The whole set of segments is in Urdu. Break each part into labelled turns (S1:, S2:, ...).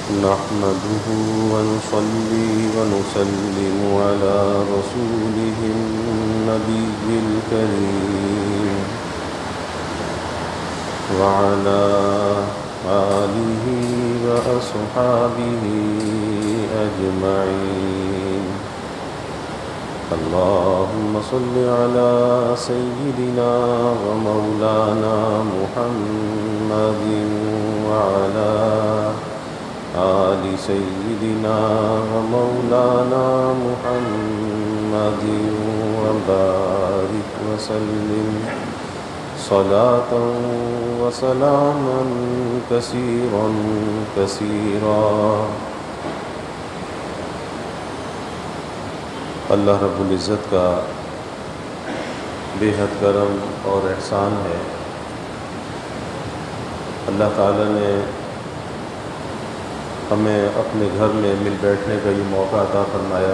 S1: نحمده ونصلي ونسلم على رسوله النبي الكريم وعلى آله وأصحابه أجمعين. اللهم صل على سيدنا ومولانا محمد وعلى آل سيدنا ومولانا محمد وبارك وسلم صلاة وسلاما كثيرا كثيرا. اللہ رب العزت کا بے حد کرم اور احسان ہے. اللہ تعالیٰ نے ہمیں اپنے گھر میں مل بیٹھنے کا یہ موقع عطا فرمایا،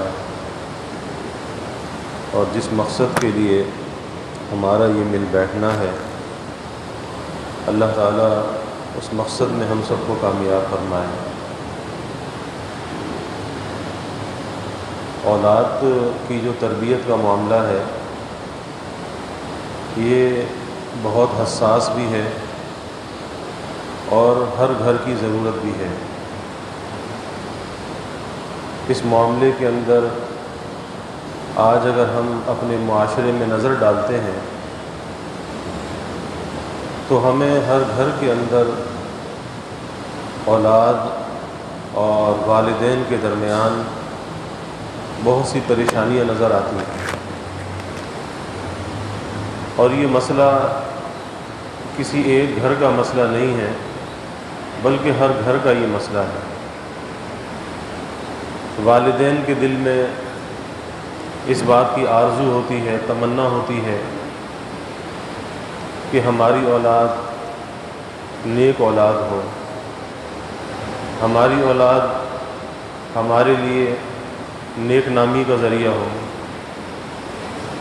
S1: اور جس مقصد کے لیے ہمارا یہ مل بیٹھنا ہے، اللہ تعالیٰ اس مقصد میں ہم سب کو کامیاب فرمائے. اولاد کی جو تربیت کا معاملہ ہے، یہ بہت حساس بھی ہے اور ہر گھر کی ضرورت بھی ہے. اس معاملے کے اندر آج اگر ہم اپنے معاشرے میں نظر ڈالتے ہیں تو ہمیں ہر گھر کے اندر اولاد اور والدین کے درمیان بہت سی پریشانیاں نظر آتی ہیں، اور یہ مسئلہ کسی ایک گھر کا مسئلہ نہیں ہے، بلکہ ہر گھر کا یہ مسئلہ ہے. والدین کے دل میں اس بات کی آرزو ہوتی ہے، تمنا ہوتی ہے کہ ہماری اولاد نیک اولاد ہو، ہماری اولاد ہمارے لیے نیک نامی کا ذریعہ ہو،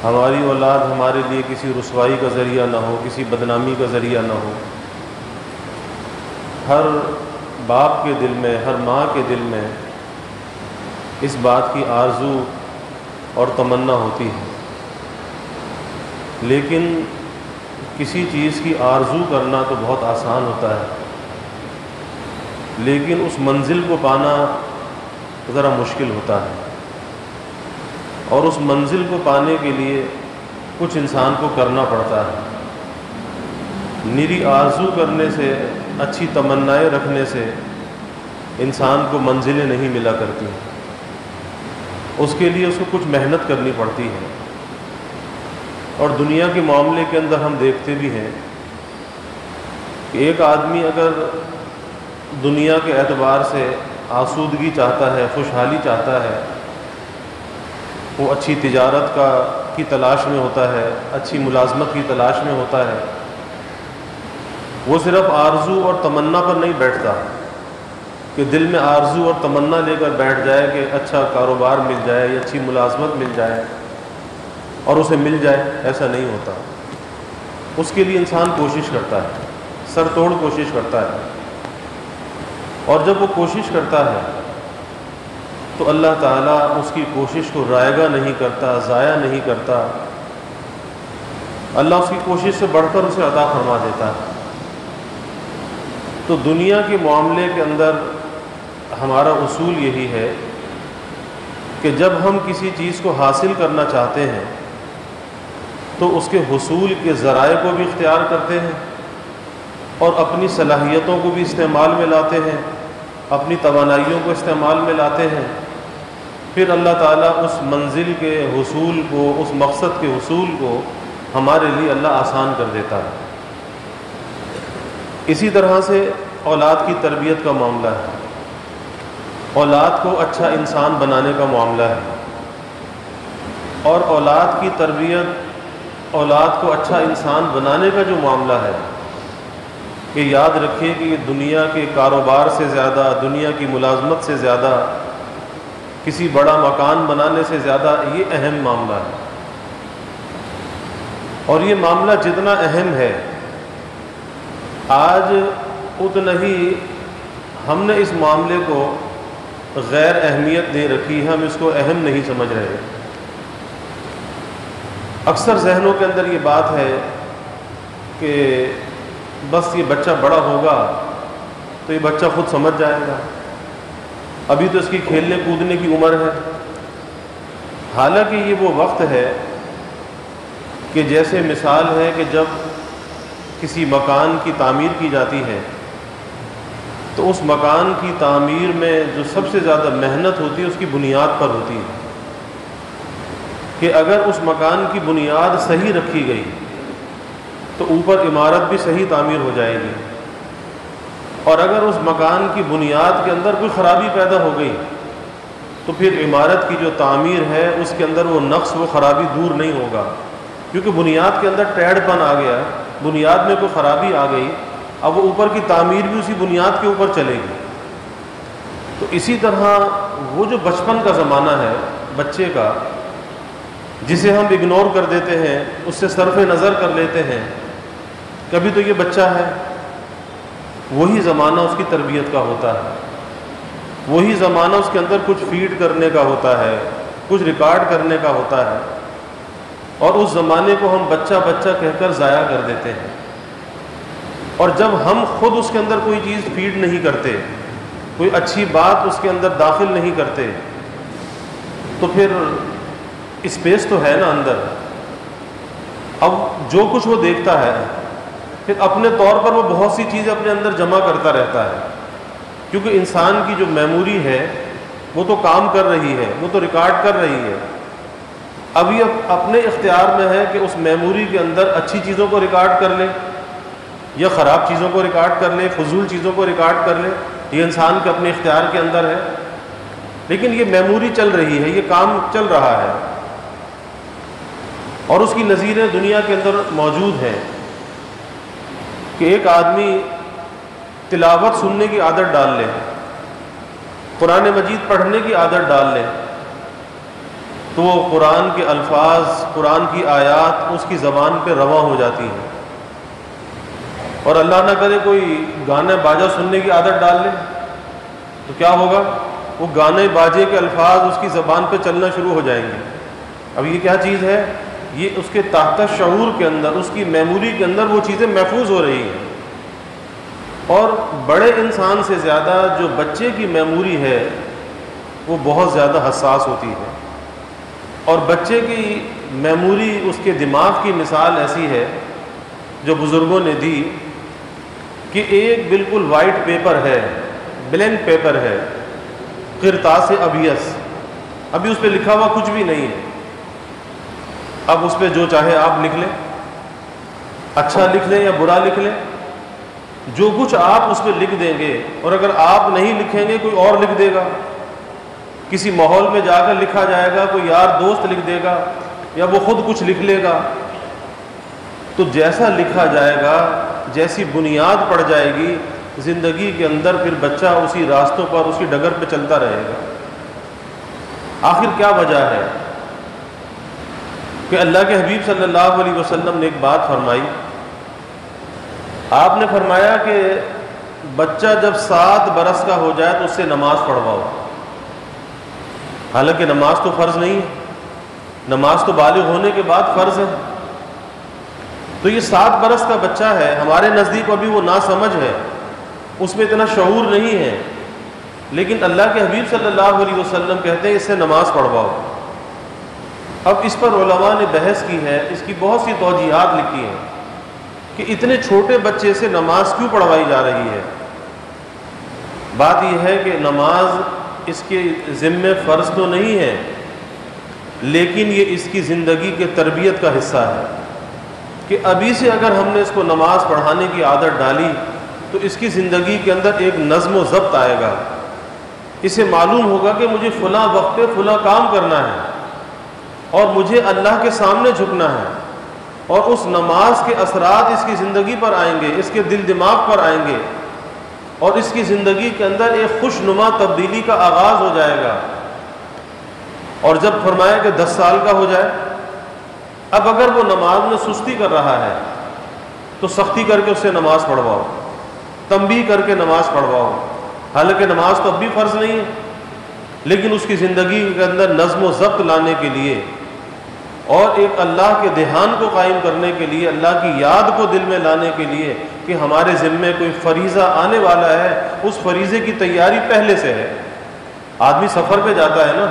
S1: ہماری اولاد ہمارے لیے کسی رسوائی کا ذریعہ نہ ہو، کسی بدنامی کا ذریعہ نہ ہو. ہر باپ کے دل میں، ہر ماں کے دل میں اس بات کی آرزو اور تمنا ہوتی ہے. لیکن کسی چیز کی آرزو کرنا تو بہت آسان ہوتا ہے، لیکن اس منزل کو پانا ذرا مشکل ہوتا ہے، اور اس منزل کو پانے کے لیے کچھ انسان کو کرنا پڑتا ہے. نری آرزو کرنے سے، اچھی تمنائیں رکھنے سے انسان کو منزلیں نہیں ملا کرتی ہیں. اس کے لیے اس کو کچھ محنت کرنی پڑتی ہے. اور دنیا کے معاملے کے اندر ہم دیکھتے بھی ہیں کہ ایک آدمی اگر دنیا کے اعتبار سے آسودگی چاہتا ہے، خوشحالی چاہتا ہے، وہ اچھی تجارت کی تلاش میں ہوتا ہے، اچھی ملازمت کی تلاش میں ہوتا ہے. وہ صرف آرزو اور تمنا پر نہیں بیٹھتا کہ دل میں آرزو اور تمنا لے کر بیٹھ جائے کہ اچھا کاروبار مل جائے یا اچھی ملازمت مل جائے اور اسے مل جائے. ایسا نہیں ہوتا. اس کے لیے انسان کوشش کرتا ہے، سر توڑ کوشش کرتا ہے، اور جب وہ کوشش کرتا ہے تو اللہ تعالیٰ اس کی کوشش کو رائگاں نہیں کرتا، ضائع نہیں کرتا. اللہ اس کی کوشش سے بڑھ کر اسے عطا فرما دیتا ہے. تو دنیا کے معاملے کے اندر ہمارا اصول یہی ہے کہ جب ہم کسی چیز کو حاصل کرنا چاہتے ہیں تو اس کے حصول کے ذرائع کو بھی اختیار کرتے ہیں، اور اپنی صلاحیتوں کو بھی استعمال میں لاتے ہیں، اپنی توانائیوں کو استعمال میں لاتے ہیں. پھر اللہ تعالیٰ اس منزل کے حصول کو، اس مقصد کے حصول کو ہمارے لیے اللہ آسان کر دیتا ہے. اسی طرح سے اولاد کی تربیت کا معاملہ ہے. اولاد کو اچھا انسان بنانے کا معاملہ ہے، اور اولاد کی تربیت، اولاد کو اچھا انسان بنانے کا جو معاملہ ہے، کہ یاد رکھیے کہ یہ دنیا کے کاروبار سے زیادہ، دنیا کی ملازمت سے زیادہ، کسی بڑا مکان بنانے سے زیادہ یہ اہم معاملہ ہے. اور یہ معاملہ جتنا اہم ہے، آج اتنا ہی ہم نے اس معاملے کو غیر اہمیت دے رکھی ہے، ہم اس کو اہم نہیں سمجھ رہے۔ اکثر ذہنوں کے اندر یہ بات ہے کہ بس یہ بچہ بڑا ہوگا تو یہ بچہ خود سمجھ جائے گا، ابھی تو اس کی کھیلنے کودنے کی عمر ہے۔ حالانکہ یہ وہ وقت ہے کہ جیسے مثال ہے کہ جب کسی مکان کی تعمیر کی جاتی ہے تو اس مکان کی تعمیر میں جو سب سے زیادہ محنت ہوتی ہے اس کی بنیاد پر ہوتی ہے، کہ اگر اس مکان کی بنیاد صحیح رکھی گئی تو اوپر عمارت بھی صحیح تعمیر ہو جائے گی، اور اگر اس مکان کی بنیاد کے اندر کوئی خرابی پیدا ہو گئی تو پھر عمارت کی جو تعمیر ہے اس کے اندر وہ نقص، وہ خرابی دور نہیں ہوگا، کیونکہ بنیاد کے اندر ٹیڑھ پن آ گیا، بنیاد میں کوئی خرابی آ گئی، اب وہ اوپر کی تعمیر بھی اسی بنیاد کے اوپر چلے گی۔ تو اسی طرح وہ جو بچپن کا زمانہ ہے بچے کا، جسے ہم اگنور کر دیتے ہیں، اس سے صرف نظر کر لیتے ہیں، کبھی تو یہ بچہ ہے، وہی زمانہ اس کی تربیت کا ہوتا ہے، وہی زمانہ اس کے اندر کچھ فیڈ کرنے کا ہوتا ہے، کچھ ریکارڈ کرنے کا ہوتا ہے، اور اس زمانے کو ہم بچہ بچہ کہہ کر ضائع کر دیتے ہیں۔ اور جب ہم خود اس کے اندر کوئی چیز فیڈ نہیں کرتے، کوئی اچھی بات اس کے اندر داخل نہیں کرتے، تو پھر اسپیس تو ہے نا اندر، اب جو کچھ وہ دیکھتا ہے پھر اپنے طور پر وہ بہت سی چیزیں اپنے اندر جمع کرتا رہتا ہے، کیونکہ انسان کی جو میموری ہے وہ تو کام کر رہی ہے، وہ تو ریکارڈ کر رہی ہے۔ اب یہ اپنے اختیار میں ہے کہ اس میموری کے اندر اچھی چیزوں کو ریکارڈ کر لے یا خراب چیزوں کو ریکارڈ کر لے، فضول چیزوں کو ریکارڈ کر لے، یہ انسان کے اپنے اختیار کے اندر ہے، لیکن یہ میموری چل رہی ہے، یہ کام چل رہا ہے، اور اس کی نظیریں دنیا کے اندر موجود ہیں کہ ایک آدمی تلاوت سننے کی عادت ڈال لے، قرآن مجید پڑھنے کی عادت ڈال لے، تو وہ قرآن کے الفاظ، قرآن کی آیات اس کی زبان پہ رواں ہو جاتی ہیں۔ اور اللہ نہ کرے کوئی گانے باجا سننے کی عادت ڈال لے تو کیا ہوگا، وہ گانے باجے کے الفاظ اس کی زبان پہ چلنا شروع ہو جائیں گے۔ اب یہ کیا چیز ہے، یہ اس کے تحت شعور کے اندر، اس کی میموری کے اندر وہ چیزیں محفوظ ہو رہی ہیں۔ اور بڑے انسان سے زیادہ جو بچے کی میموری ہے وہ بہت زیادہ حساس ہوتی ہے، اور بچے کی میموری، اس کے دماغ کی مثال ایسی ہے جو بزرگوں نے دی کہ ایک بالکل وائٹ پیپر ہے، بلینک پیپر ہے، قرطاس ابیض، ابھی اس پہ لکھا ہوا کچھ بھی نہیں ہے، اب اس پہ جو چاہے آپ لکھ لیں، اچھا لکھ لیں یا برا لکھ لیں، جو کچھ آپ اس پہ لکھ دیں گے، اور اگر آپ نہیں لکھیں گے کوئی اور لکھ دے گا، کسی ماحول میں جا کر لکھا جائے گا، کوئی یار دوست لکھ دے گا یا وہ خود کچھ لکھ لے گا، تو جیسا لکھا جائے گا، جیسی بنیاد پڑ جائے گی زندگی کے اندر، پھر بچہ اسی راستوں پر، اسی ڈگر پہ چلتا رہے گا۔ آخر کیا وجہ ہے کہ اللہ کے حبیب صلی اللہ علیہ وسلم نے ایک بات فرمائی، آپ نے فرمایا کہ بچہ جب 7 برس کا ہو جائے تو اس سے نماز پڑھواؤ۔ حالانکہ نماز تو فرض نہیں ہے، نماز تو بالغ ہونے کے بعد فرض ہے، تو یہ 7 برس کا بچہ ہے، ہمارے نزدیک ابھی وہ ناسمجھ ہے، اس میں اتنا شعور نہیں ہے، لیکن اللہ کے حبیب صلی اللہ علیہ وسلم کہتے ہیں اس سے نماز پڑھواؤ۔ اب اس پر علماء نے بحث کی ہے، اس کی بہت سی توجیہات لکھی ہیں کہ اتنے چھوٹے بچے سے نماز کیوں پڑھوائی جا رہی ہے۔ بات یہ ہے کہ نماز اس کے ذمے فرض تو نہیں ہے، لیکن یہ اس کی زندگی کے تربیت کا حصہ ہے، کہ ابھی سے اگر ہم نے اس کو نماز پڑھانے کی عادت ڈالی تو اس کی زندگی کے اندر ایک نظم و ضبط آئے گا، اسے معلوم ہوگا کہ مجھے فلاں وقت پہ فلاں کام کرنا ہے اور مجھے اللہ کے سامنے جھکنا ہے، اور اس نماز کے اثرات اس کی زندگی پر آئیں گے، اس کے دل دماغ پر آئیں گے، اور اس کی زندگی کے اندر ایک خوش نما تبدیلی کا آغاز ہو جائے گا۔ اور جب فرمایا کہ 10 سال کا ہو جائے، اب اگر وہ نماز میں سستی کر رہا ہے تو سختی کر کے اس سے نماز پڑھواؤ، تنبیہ کر کے نماز پڑھواؤ، حالانکہ نماز تو اب بھی فرض نہیں ہے، لیکن اس کی زندگی کے اندر نظم و ضبط لانے کے لیے اور ایک اللہ کے دھیان کو قائم کرنے کے لیے، اللہ کی یاد کو دل میں لانے کے لیے کہ ہمارے ذمے کوئی فریضہ آنے والا ہے، اس فریضے کی تیاری پہلے سے ہے۔ آدمی سفر پہ جاتا ہے نا،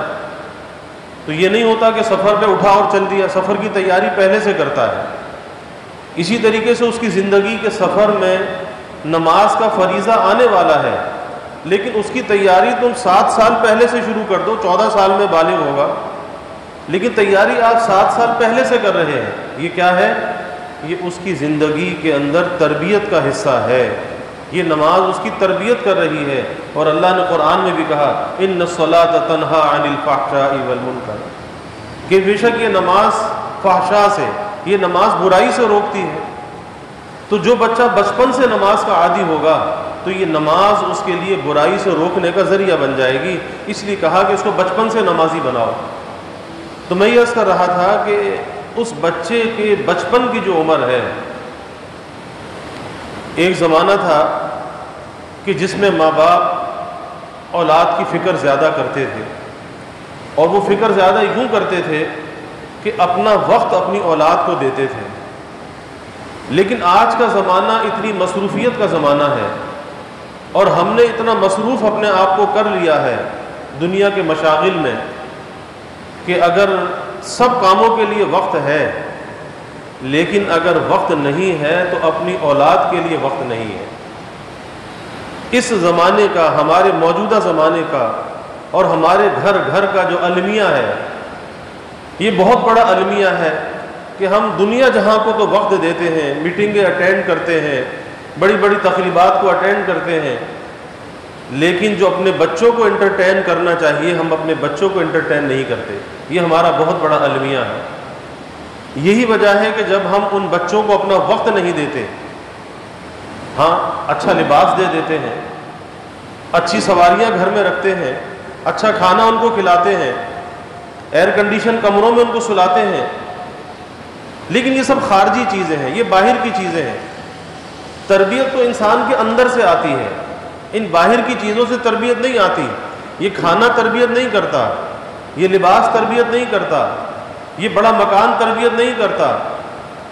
S1: تو یہ نہیں ہوتا کہ سفر پہ اٹھا اور چل دیا، سفر کی تیاری پہلے سے کرتا ہے۔ اسی طریقے سے اس کی زندگی کے سفر میں نماز کا فریضہ آنے والا ہے، لیکن اس کی تیاری تم 7 سال پہلے سے شروع کر دو، 14 سال میں بالغ ہوگا، لیکن تیاری آپ 7 سال پہلے سے کر رہے ہیں۔ یہ کیا ہے؟ یہ اس کی زندگی کے اندر تربیت کا حصہ ہے، یہ نماز اس کی تربیت کر رہی ہے۔ اور اللہ نے قرآن میں بھی کہا ان الصلاۃ تنہی عن الفحشاء والمنکر، کہ بے شک یہ نماز فحشاء سے، یہ نماز برائی سے روکتی ہے۔ تو جو بچہ بچپن سے نماز کا عادی ہوگا تو یہ نماز اس کے لیے برائی سے روکنے کا ذریعہ بن جائے گی، اس لیے کہا کہ اس کو بچپن سے نمازی بناؤ۔ تو میں یہ عرض کر رہا تھا کہ اس بچے کے بچپن کی جو عمر ہے، ایک زمانہ تھا کہ جس میں ماں باپ اولاد کی فکر زیادہ کرتے تھے، اور وہ فکر زیادہ یوں کرتے تھے کہ اپنا وقت اپنی اولاد کو دیتے تھے۔ لیکن آج کا زمانہ اتنی مصروفیت کا زمانہ ہے، اور ہم نے اتنا مصروف اپنے آپ کو کر لیا ہے دنیا کے مشاغل میں کہ اگر سب کاموں کے لیے وقت ہے، لیکن اگر وقت نہیں ہے تو اپنی اولاد کے لیے وقت نہیں ہے۔ اس زمانے کا، ہمارے موجودہ زمانے کا اور ہمارے گھر گھر کا جو المیہ ہے، یہ بہت بڑا المیہ ہے کہ ہم دنیا جہاں کو تو وقت دیتے ہیں، میٹنگیں اٹینڈ کرتے ہیں، بڑی بڑی تقریبات کو اٹینڈ کرتے ہیں، لیکن جو اپنے بچوں کو انٹرٹین کرنا چاہیے ہم اپنے بچوں کو انٹرٹین نہیں کرتے۔ یہ ہمارا بہت بڑا المیہ ہے۔ یہی وجہ ہے کہ جب ہم ان بچوں کو اپنا وقت نہیں دیتے، ہاں اچھا لباس دے دیتے ہیں، اچھی سواریاں گھر میں رکھتے ہیں، اچھا کھانا ان کو کھلاتے ہیں، ایئر کنڈیشن کمروں میں ان کو سلاتے ہیں، لیکن یہ سب خارجی چیزیں ہیں، یہ باہر کی چیزیں ہیں۔ تربیت تو انسان کے اندر سے آتی ہے، ان باہر کی چیزوں سے تربیت نہیں آتی۔ یہ کھانا تربیت نہیں کرتا، یہ لباس تربیت نہیں کرتا، یہ بڑا مکان تربیت نہیں کرتا،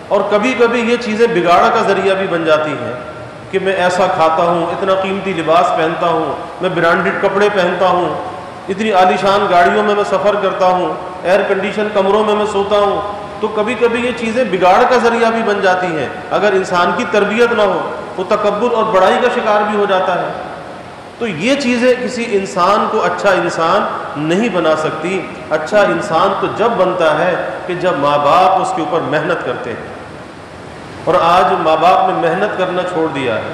S1: اور کبھی کبھی یہ چیزیں بگاڑ کا ذریعہ بھی بن جاتی ہیں کہ میں ایسا کھاتا ہوں، اتنا قیمتی لباس پہنتا ہوں، میں برانڈڈ کپڑے پہنتا ہوں، اتنی عالیشان گاڑیوں میں سفر کرتا ہوں، ایئر کنڈیشن کمروں میں سوتا ہوں، تو کبھی کبھی یہ چیزیں بگاڑ کا ذریعہ بھی بن جاتی ہیں۔ اگر انسان کی تربیت نہ ہو وہ تکبر اور بڑائی کا شکار بھی ہو جاتا ہے۔ تو یہ چیزیں کسی انسان کو اچھا انسان نہیں بنا سکتی۔ اچھا انسان تو جب بنتا ہے کہ جب ماں باپ اس کے اوپر محنت کرتے ہیں، اور آج ماں باپ نے محنت کرنا چھوڑ دیا ہے۔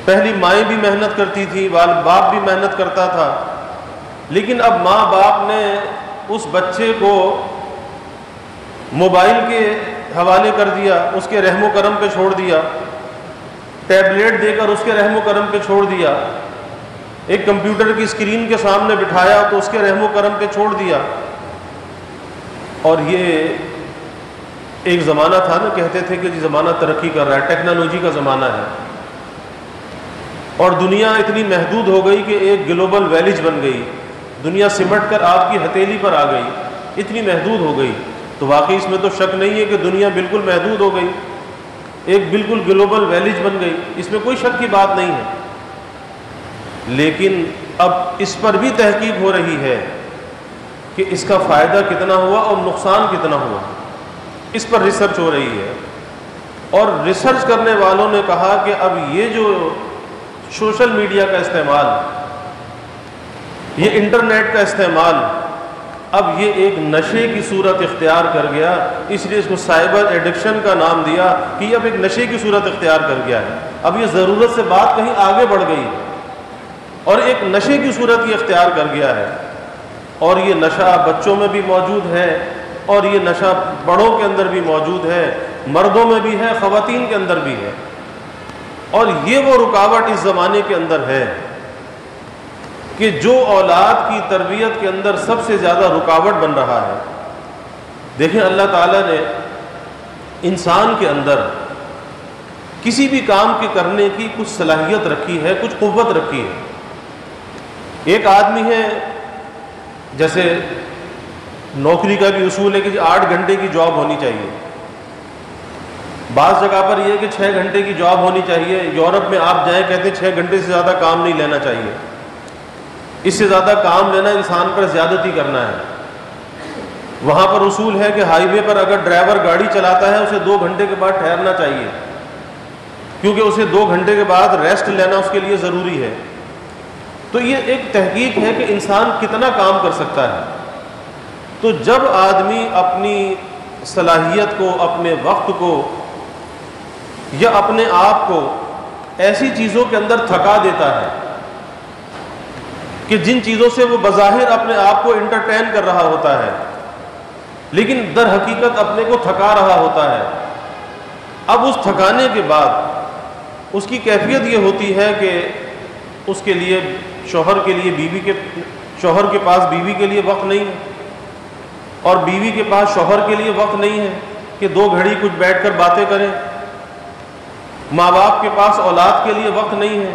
S1: پہلی مائیں بھی محنت کرتی تھی، باپ بھی محنت کرتا تھا، لیکن اب ماں باپ نے اس بچے کو موبائل کے حوالے کر دیا، اس کے رحم و کرم پہ چھوڑ دیا، ٹیبلیٹ دے کر اس کے رحم و کرم پہ چھوڑ دیا، ایک کمپیوٹر کی اسکرین کے سامنے بٹھایا تو اس کے رحم و کرم پہ چھوڑ دیا۔ اور یہ ایک زمانہ تھا نا، کہتے تھے کہ یہ زمانہ ترقی کر رہا ہے، ٹیکنالوجی کا زمانہ ہے، اور دنیا اتنی محدود ہو گئی کہ ایک گلوبل ویلیج بن گئی، دنیا سمٹ کر آپ کی ہتھیلی پر آ گئی، اتنی محدود ہو گئی۔ تو واقعی اس میں تو شک نہیں ہے کہ دنیا بالکل محدود ہو گئی، ایک بالکل گلوبل ویلیج بن گئی، اس میں کوئی شک کی بات نہیں ہے۔ لیکن اب اس پر بھی تحقیق ہو رہی ہے کہ اس کا فائدہ کتنا ہوا اور نقصان کتنا ہوا، اس پر ریسرچ ہو رہی ہے۔ اور ریسرچ کرنے والوں نے کہا کہ اب یہ جو سوشل میڈیا کا استعمال، یہ انٹرنیٹ کا استعمال، اب یہ ایک نشے کی صورت اختیار کر گیا، اس لیے اس کو سائبر ایڈکشن کا نام دیا کہ یہ اب ایک نشے کی صورت اختیار کر گیا ہے۔ اب یہ ضرورت سے بات کہیں آگے بڑھ گئی ہے اور ایک نشے کی صورت یہ اختیار کر گیا ہے، اور یہ نشہ بچوں میں بھی موجود ہے، اور یہ نشہ بڑوں کے اندر بھی موجود ہے، مردوں میں بھی ہے، خواتین کے اندر بھی ہے۔ اور یہ وہ رکاوٹ اس زمانے کے اندر ہے کہ جو اولاد کی تربیت کے اندر سب سے زیادہ رکاوٹ بن رہا ہے۔ دیکھیں اللہ تعالیٰ نے انسان کے اندر کسی بھی کام کے کرنے کی کچھ صلاحیت رکھی ہے، کچھ قوت رکھی ہے۔ ایک آدمی ہے، جیسے نوکری کا بھی اصول ہے کہ 8 گھنٹے کی جاب ہونی چاہیے، بعض جگہ پر یہ ہے کہ 6 گھنٹے کی جاب ہونی چاہیے۔ یورپ میں آپ جائیں، کہتے ہیں 6 گھنٹے سے زیادہ کام نہیں لینا چاہیے، اس سے زیادہ کام لینا انسان پر زیادتی کرنا ہے۔ وہاں پر اصول ہے کہ ہائی وے پر اگر ڈرائیور گاڑی چلاتا ہے اسے 2 گھنٹے کے بعد ٹھہرنا چاہیے، کیونکہ اسے 2 گھنٹے کے بعد ریسٹ لینا اس کے لیے ضروری ہے۔ تو یہ ایک تحقیق ہے کہ انسان کتنا کام کر سکتا ہے۔ تو جب آدمی اپنی صلاحیت کو، اپنے وقت کو یا اپنے آپ کو ایسی چیزوں کے اندر تھکا دیتا ہے کہ جن چیزوں سے وہ بظاہر اپنے آپ کو انٹرٹین کر رہا ہوتا ہے لیکن در حقیقت اپنے کو تھکا رہا ہوتا ہے، اب اس تھکانے کے بعد اس کی کیفیت یہ ہوتی ہے کہ اس کے لیے شوہر کے پاس بیوی کے لیے وقت نہیں ہے، اور بیوی کے پاس شوہر کے لیے وقت نہیں ہے کہ 2 گھڑی کچھ بیٹھ کر باتیں کریں، ماں باپ کے پاس اولاد کے لیے وقت نہیں ہے،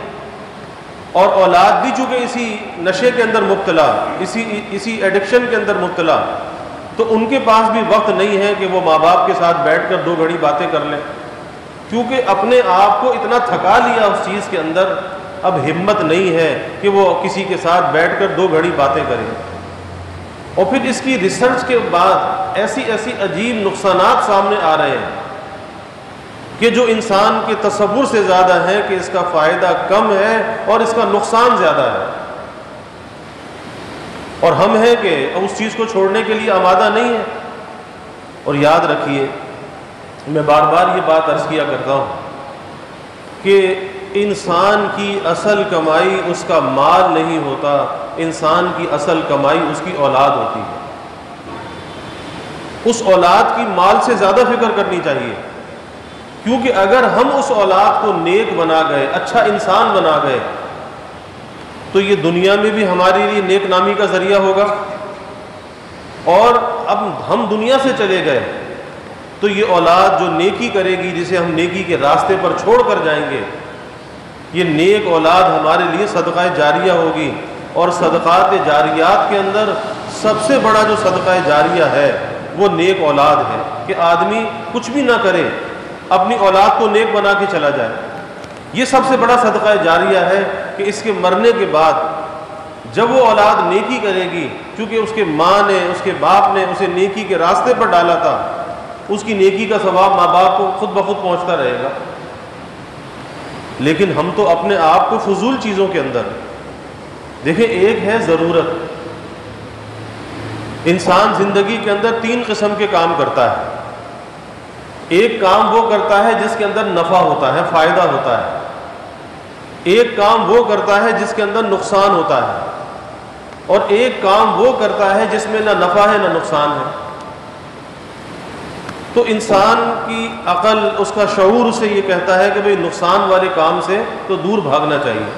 S1: اور اولاد بھی چونکہ اسی نشے کے اندر مبتلا، اسی ایڈکشن کے اندر مبتلا، تو ان کے پاس بھی وقت نہیں ہے کہ وہ ماں باپ کے ساتھ بیٹھ کر 2 گھڑی باتیں کر لیں، کیونکہ اپنے آپ کو اتنا تھکا لیا اس چیز کے اندر، اب ہمت نہیں ہے کہ وہ کسی کے ساتھ بیٹھ کر 2 گھڑی باتیں کریں۔ اور پھر اس کی ریسرچ کے بعد ایسی عجیب نقصانات سامنے آ رہے ہیں کہ جو انسان کے تصور سے زیادہ ہے کہ اس کا فائدہ کم ہے اور اس کا نقصان زیادہ ہے، اور ہم ہیں کہ اس چیز کو چھوڑنے کے لیے آمادہ نہیں ہے۔ اور یاد رکھیے، میں بار بار یہ بات عرض کیا کرتا ہوں کہ انسان کی اصل کمائی اس کا مال نہیں ہوتا، انسان کی اصل کمائی اس کی اولاد ہوتی ہے۔ اس اولاد کی مال سے زیادہ فکر کرنی چاہیے، کیونکہ اگر ہم اس اولاد کو نیک بنا گئے، اچھا انسان بنا گئے، تو یہ دنیا میں بھی ہمارے لیے نیک نامی کا ذریعہ ہوگا، اور اب ہم دنیا سے چلے گئے تو یہ اولاد جو نیکی کرے گی، جسے ہم نیکی کے راستے پر چھوڑ کر جائیں گے، یہ نیک اولاد ہمارے لیے صدقہ جاریہ ہوگی۔ اور صدقات جاریات کے اندر سب سے بڑا جو صدقہ جاریہ ہے وہ نیک اولاد ہے، کہ آدمی کچھ بھی نہ کرے، اپنی اولاد کو نیک بنا کے چلا جائے۔ یہ سب سے بڑا صدقہ جاریہ ہے کہ اس کے مرنے کے بعد جب وہ اولاد نیکی کرے گی، چونکہ اس کے ماں نے، اس کے باپ نے اسے نیکی کے راستے پر ڈالا تھا، اس کی نیکی کا ثواب ماں باپ کو خود بخود پہنچتا رہے گا۔ لیکن ہم تو اپنے آپ کو فضول چیزوں کے اندر دیکھیں، ایک ہے ضرورت۔ انسان زندگی کے اندر 3 قسم کے کام کرتا ہے۔ ایک کام وہ کرتا ہے جس کے اندر نفع ہوتا ہے، فائدہ ہوتا ہے۔ ایک کام وہ کرتا ہے جس کے اندر نقصان ہوتا ہے، اور ایک کام وہ کرتا ہے جس میں نہ نفع ہے نہ نقصان ہے۔ تو انسان کی عقل، اس کا شعور اسے یہ کہتا ہے کہ بھئی نقصان والے کام سے تو دور بھاگنا چاہیے،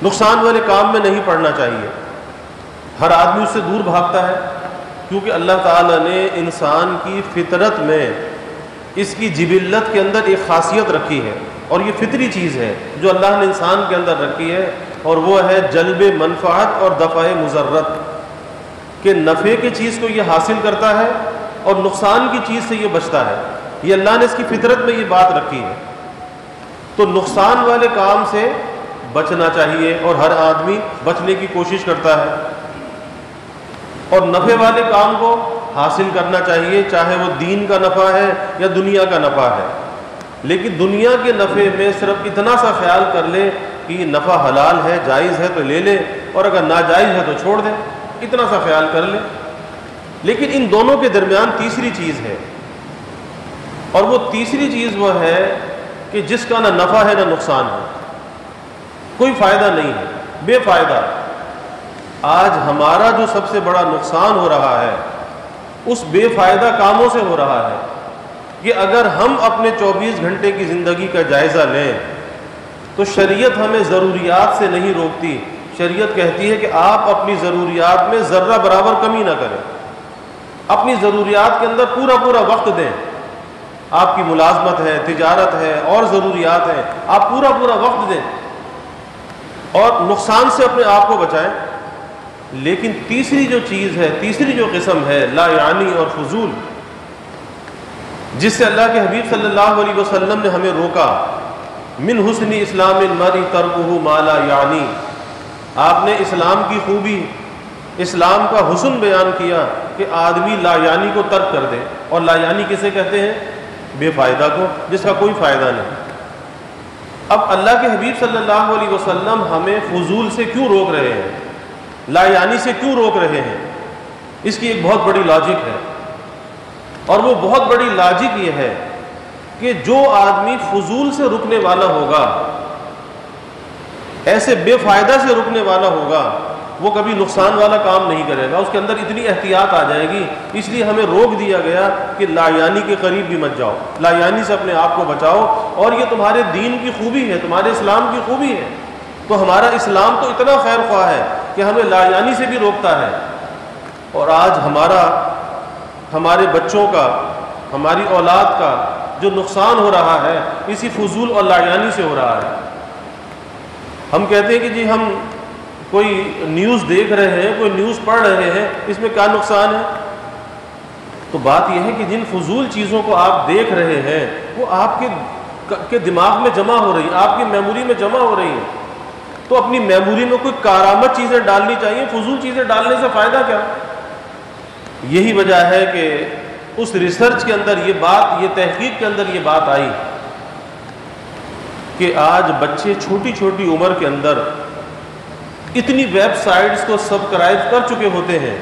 S1: نقصان والے کام میں نہیں پڑنا چاہیے۔ ہر آدمی اس سے دور بھاگتا ہے، کیونکہ اللہ تعالیٰ نے انسان کی فطرت میں، اس کی جبلت کے اندر ایک خاصیت رکھی ہے، اور یہ فطری چیز ہے جو اللہ نے انسان کے اندر رکھی ہے، اور وہ ہے جلب منفعت اور دفع مضرت، کہ نفع کی چیز کو یہ حاصل کرتا ہے اور نقصان کی چیز سے یہ بچتا ہے۔ یہ اللہ نے اس کی فطرت میں یہ بات رکھی ہے۔ تو نقصان والے کام سے بچنا چاہیے، اور ہر آدمی بچنے کی کوشش کرتا ہے، اور نفع والے کام کو حاصل کرنا چاہیے، چاہے وہ دین کا نفع ہے یا دنیا کا نفع ہے۔ لیکن دنیا کے نفع میں صرف اتنا سا خیال کر لے کہ یہ نفع حلال ہے، جائز ہے تو لے لے، اور اگر ناجائز ہے تو چھوڑ دے، اتنا سا خیال کر لے۔ لیکن ان دونوں کے درمیان تیسری چیز ہے، اور وہ تیسری چیز وہ ہے کہ جس کا نہ نفع ہے نہ نقصان ہے، کوئی فائدہ نہیں ہے، بے فائدہ۔ آج ہمارا جو سب سے بڑا نقصان ہو رہا ہے اس بے فائدہ کاموں سے ہو رہا ہے، کہ اگر ہم اپنے 24 گھنٹے کی زندگی کا جائزہ لیں تو شریعت ہمیں ضروریات سے نہیں روکتی۔ شریعت کہتی ہے کہ آپ اپنی ضروریات میں ذرہ برابر کمی نہ کریں، اپنی ضروریات کے اندر پورا وقت دیں۔ آپ کی ملازمت ہے، تجارت ہے اور ضروریات ہیں، آپ پورا وقت دیں اور نقصان سے اپنے آپ کو بچائیں۔ لیکن تیسری جو چیز ہے، تیسری جو قسم ہے لا یعنی اور فضول، جس سے اللہ کے حبیب صلی اللہ علیہ وسلم نے ہمیں روکا، من حسن اسلام المرء ترکہ ما لا یعنی، آپ نے اسلام کی خوبی، اسلام کا حسن بیان کیا کہ آدمی لا یعنی کو ترک کر دے۔ اور لا یعنی کسے کہتے ہیں؟ بے فائدہ کو، جس کا کوئی فائدہ نہیں۔ اب اللہ کے حبیب صلی اللہ علیہ وسلم ہمیں فضول سے کیوں روک رہے ہیں، لا یعنی سے کیوں روک رہے ہیں؟ اس کی ایک بہت بڑی لاجک ہے، اور وہ بہت بڑی لاجک یہ ہے کہ جو آدمی فضول سے رکنے والا ہوگا، ایسے بے فائدہ سے رکنے والا ہوگا، وہ کبھی نقصان والا کام نہیں کرے گا، اس کے اندر اتنی احتیاط آ جائے گی۔ اس لیے ہمیں روک دیا گیا کہ لا یعنی کے قریب بھی مت جاؤ، لا یعنی سے اپنے آپ کو بچاؤ، اور یہ تمہارے دین کی خوبی ہے، تمہارے اسلام کی خوبی ہے۔ تو ہمارا اسلام تو اتنا خیر خواہ ہے کہ ہمیں لا یعنی سے بھی روکتا ہے، اور آج ہمارے بچوں کا، ہماری اولاد کا جو نقصان ہو رہا ہے اسی فضول اور لا یعنی سے ہو رہا ہے۔ ہم کہتے ہیں کہ جی ہم کوئی نیوز دیکھ رہے ہیں، کوئی نیوز پڑھ رہے ہیں، اس میں کیا نقصان ہے؟ تو بات یہ ہے کہ جن فضول چیزوں کو آپ دیکھ رہے ہیں وہ آپ کے دماغ میں جمع ہو رہی ہیں، آپ کی میموری میں جمع ہو رہی ہیں، تو اپنی میموری میں کوئی کارآمد چیزیں ڈالنی چاہیے، فضول چیزیں ڈالنے سے فائدہ کیا؟ یہی وجہ ہے کہ اس ریسرچ کے اندر یہ بات، یہ تحقیق کے اندر یہ بات آئی کہ آج بچے چھوٹی چھوٹی عمر کے اندر اتنی ویب سائٹس کو سبسکرائب کر چکے ہوتے ہیں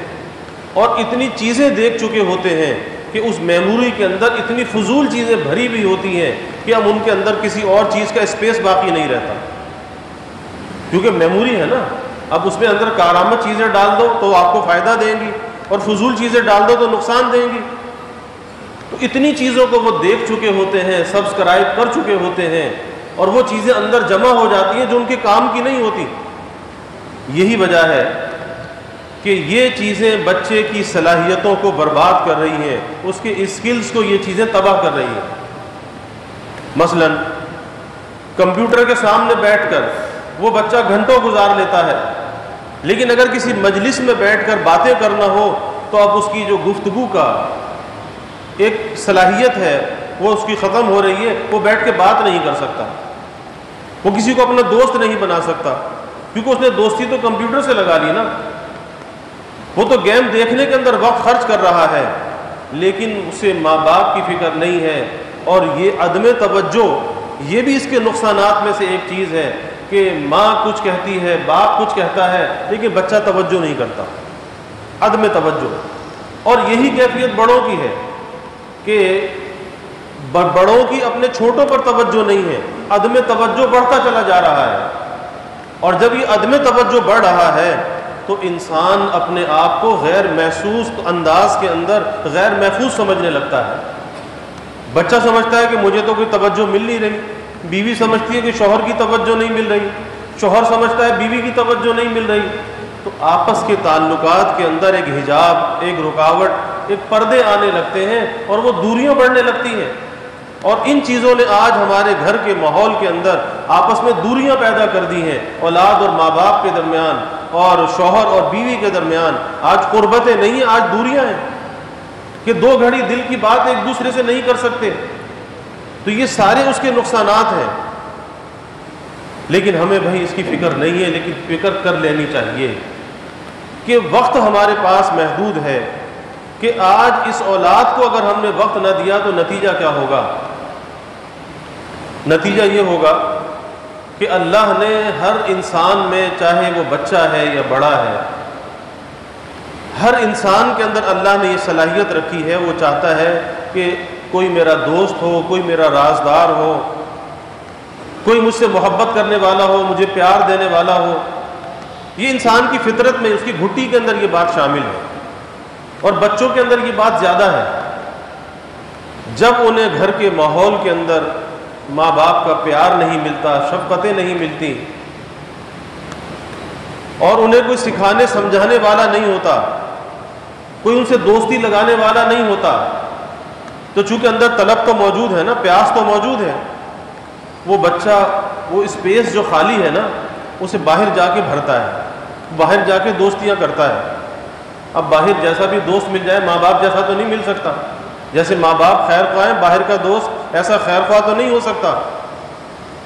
S1: اور اتنی چیزیں دیکھ چکے ہوتے ہیں کہ اس میموری کے اندر اتنی فضول چیزیں بھری بھی ہوتی ہیں کہ اب ان کے اندر کسی اور چیز کا اسپیس باقی نہیں رہتا، کیونکہ میموری ہے نا۔ اب اس میں اندر کارآمد چیزیں ڈال دو تو آپ کو فائدہ دیں گی، اور فضول چیزیں ڈال دو تو نقصان دیں گی۔ تو اتنی چیزوں کو وہ دیکھ چکے ہوتے ہیں، سبسکرائب کر چکے ہوتے ہیں، اور وہ چیزیں اندر جمع ہو جاتی ہیں جو ان کے کام کی نہیں ہوتی۔ یہی وجہ ہے کہ یہ چیزیں بچے کی صلاحیتوں کو برباد کر رہی ہیں، اس کے اسکلز کو یہ چیزیں تباہ کر رہی ہیں۔ مثلا کمپیوٹر کے سامنے بیٹھ کر وہ بچہ گھنٹوں گزار لیتا ہے، لیکن اگر کسی مجلس میں بیٹھ کر باتیں کرنا ہو تو اب اس کی جو گفتگو کا ایک صلاحیت ہے وہ اس کی ختم ہو رہی ہے، وہ بیٹھ کے بات نہیں کر سکتا، وہ کسی کو اپنا دوست نہیں بنا سکتا، کیونکہ اس نے دوستی تو کمپیوٹر سے لگا لی نا۔ وہ تو گیم دیکھنے کے اندر وقت خرچ کر رہا ہے، لیکن اسے ماں باپ کی فکر نہیں ہے۔ اور یہ عدم توجہ، یہ بھی اس کے نقصانات میں سے ایک چیز ہے کہ ماں کچھ کہتی ہے، باپ کچھ کہتا ہے، لیکن بچہ توجہ نہیں کرتا، عدم توجہ۔ اور یہی کیفیت بڑوں کی ہے کہ بڑوں کی اپنے چھوٹوں پر توجہ نہیں ہے، عدم توجہ بڑھتا چلا جا رہا ہے۔ اور جب یہ عدم توجہ بڑھ رہا ہے تو انسان اپنے آپ کو غیر محسوس انداز کے اندر غیر محفوظ سمجھنے لگتا ہے۔ بچہ سمجھتا ہے کہ مجھے تو کوئی توجہ مل نہیں رہی، بیوی سمجھتی ہے کہ شوہر کی توجہ نہیں مل رہی، شوہر سمجھتا ہے بیوی کی توجہ نہیں مل رہی، تو آپس کے تعلقات کے اندر ایک حجاب، ایک رکاوٹ، ایک پردے آنے لگتے ہیں اور وہ دوریاں بڑھنے لگتی ہیں۔ اور ان چیزوں نے آج ہمارے گھر کے ماحول کے اندر آپس میں دوریاں پیدا کر دی ہیں، اولاد اور ماں باپ کے درمیان اور شوہر اور بیوی کے درمیان آج قربتیں نہیں ہیں، آج دوریاں ہیں کہ دو گھڑی دل کی بات ایک دوسرے سے نہیں کر سکتے۔ تو یہ سارے اس کے نقصانات ہیں، لیکن ہمیں بھائی اس کی فکر نہیں ہے، لیکن فکر کر لینی چاہیے کہ وقت ہمارے پاس محدود ہے، کہ آج اس اولاد کو اگر ہم نے وقت نہ دیا تو نتیجہ کیا ہوگا؟ نتیجہ یہ ہوگا کہ اللہ نے ہر انسان میں، چاہے وہ بچہ ہے یا بڑا ہے، ہر انسان کے اندر اللہ نے یہ صلاحیت رکھی ہے، وہ چاہتا ہے کہ کوئی میرا دوست ہو، کوئی میرا رازدار ہو، کوئی مجھ سے محبت کرنے والا ہو، مجھے پیار دینے والا ہو۔ یہ انسان کی فطرت میں، اس کی گھٹی کے اندر یہ بات شامل ہے، اور بچوں کے اندر یہ بات زیادہ ہے۔ جب انہیں گھر کے ماحول کے اندر ماں باپ کا پیار نہیں ملتا، شفقتیں نہیں ملتی، اور انہیں کوئی سکھانے سمجھانے والا نہیں ہوتا، کوئی ان سے دوستی لگانے والا نہیں ہوتا، تو چونکہ اندر طلب تو موجود ہے نا، پیاس تو موجود ہے، وہ بچہ وہ اسپیس جو خالی ہے نا اسے باہر جا کے بھرتا ہے، باہر جا کے دوستیاں کرتا ہے۔ اب باہر جیسا بھی دوست مل جائے، ماں باپ جیسا تو نہیں مل سکتا، جیسے ماں باپ خیر خواہ ہیں، باہر کا دوست ایسا خیر خواہ تو نہیں ہو سکتا۔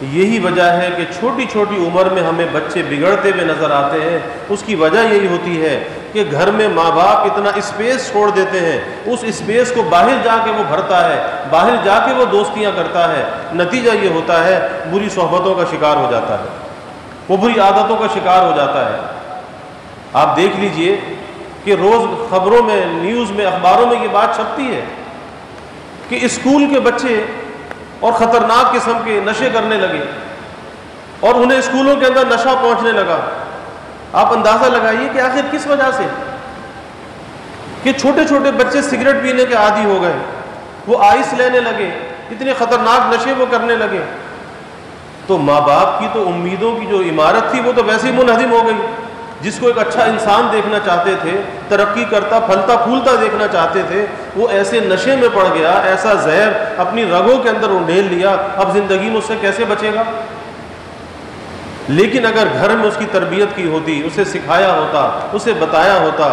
S1: یہی وجہ ہے کہ چھوٹی چھوٹی عمر میں ہمیں بچے بگڑتے ہوئے نظر آتے ہیں۔ اس کی وجہ یہی ہوتی ہے کہ گھر میں ماں باپ اتنا اسپیس چھوڑ دیتے ہیں، اس اسپیس کو باہر جا کے وہ بھرتا ہے، باہر جا کے وہ دوستیاں کرتا ہے، نتیجہ یہ ہوتا ہے بری صحبتوں کا شکار ہو جاتا ہے، وہ بری عادتوں کا شکار ہو جاتا ہے۔ آپ دیکھ لیجئے کہ روز خبروں میں، نیوز میں، اخباروں میں یہ بات چھپتی ہے کہ اسکول کے بچے اور خطرناک قسم کے نشے کرنے لگے اور انہیں اسکولوں کے اندر نشہ پہنچنے لگا۔ آپ اندازہ لگائیے کہ آخر کس وجہ سے، کہ چھوٹے چھوٹے بچے سگریٹ پینے کے عادی ہو گئے، وہ آئس لینے لگے، اتنے خطرناک نشے وہ کرنے لگے۔ تو ماں باپ کی تو امیدوں کی جو عمارت تھی وہ تو ویسے ہی منہدم ہو گئی۔ جس کو ایک اچھا انسان دیکھنا چاہتے تھے، ترقی کرتا پھلتا پھولتا دیکھنا چاہتے تھے، وہ ایسے نشے میں پڑ گیا، ایسا زہر اپنی رگوں کے اندر انڈیل لیا، اب زندگی میں اس سے کیسے بچے گا؟ لیکن اگر گھر میں اس کی تربیت کی ہوتی، اسے سکھایا ہوتا، اسے بتایا ہوتا،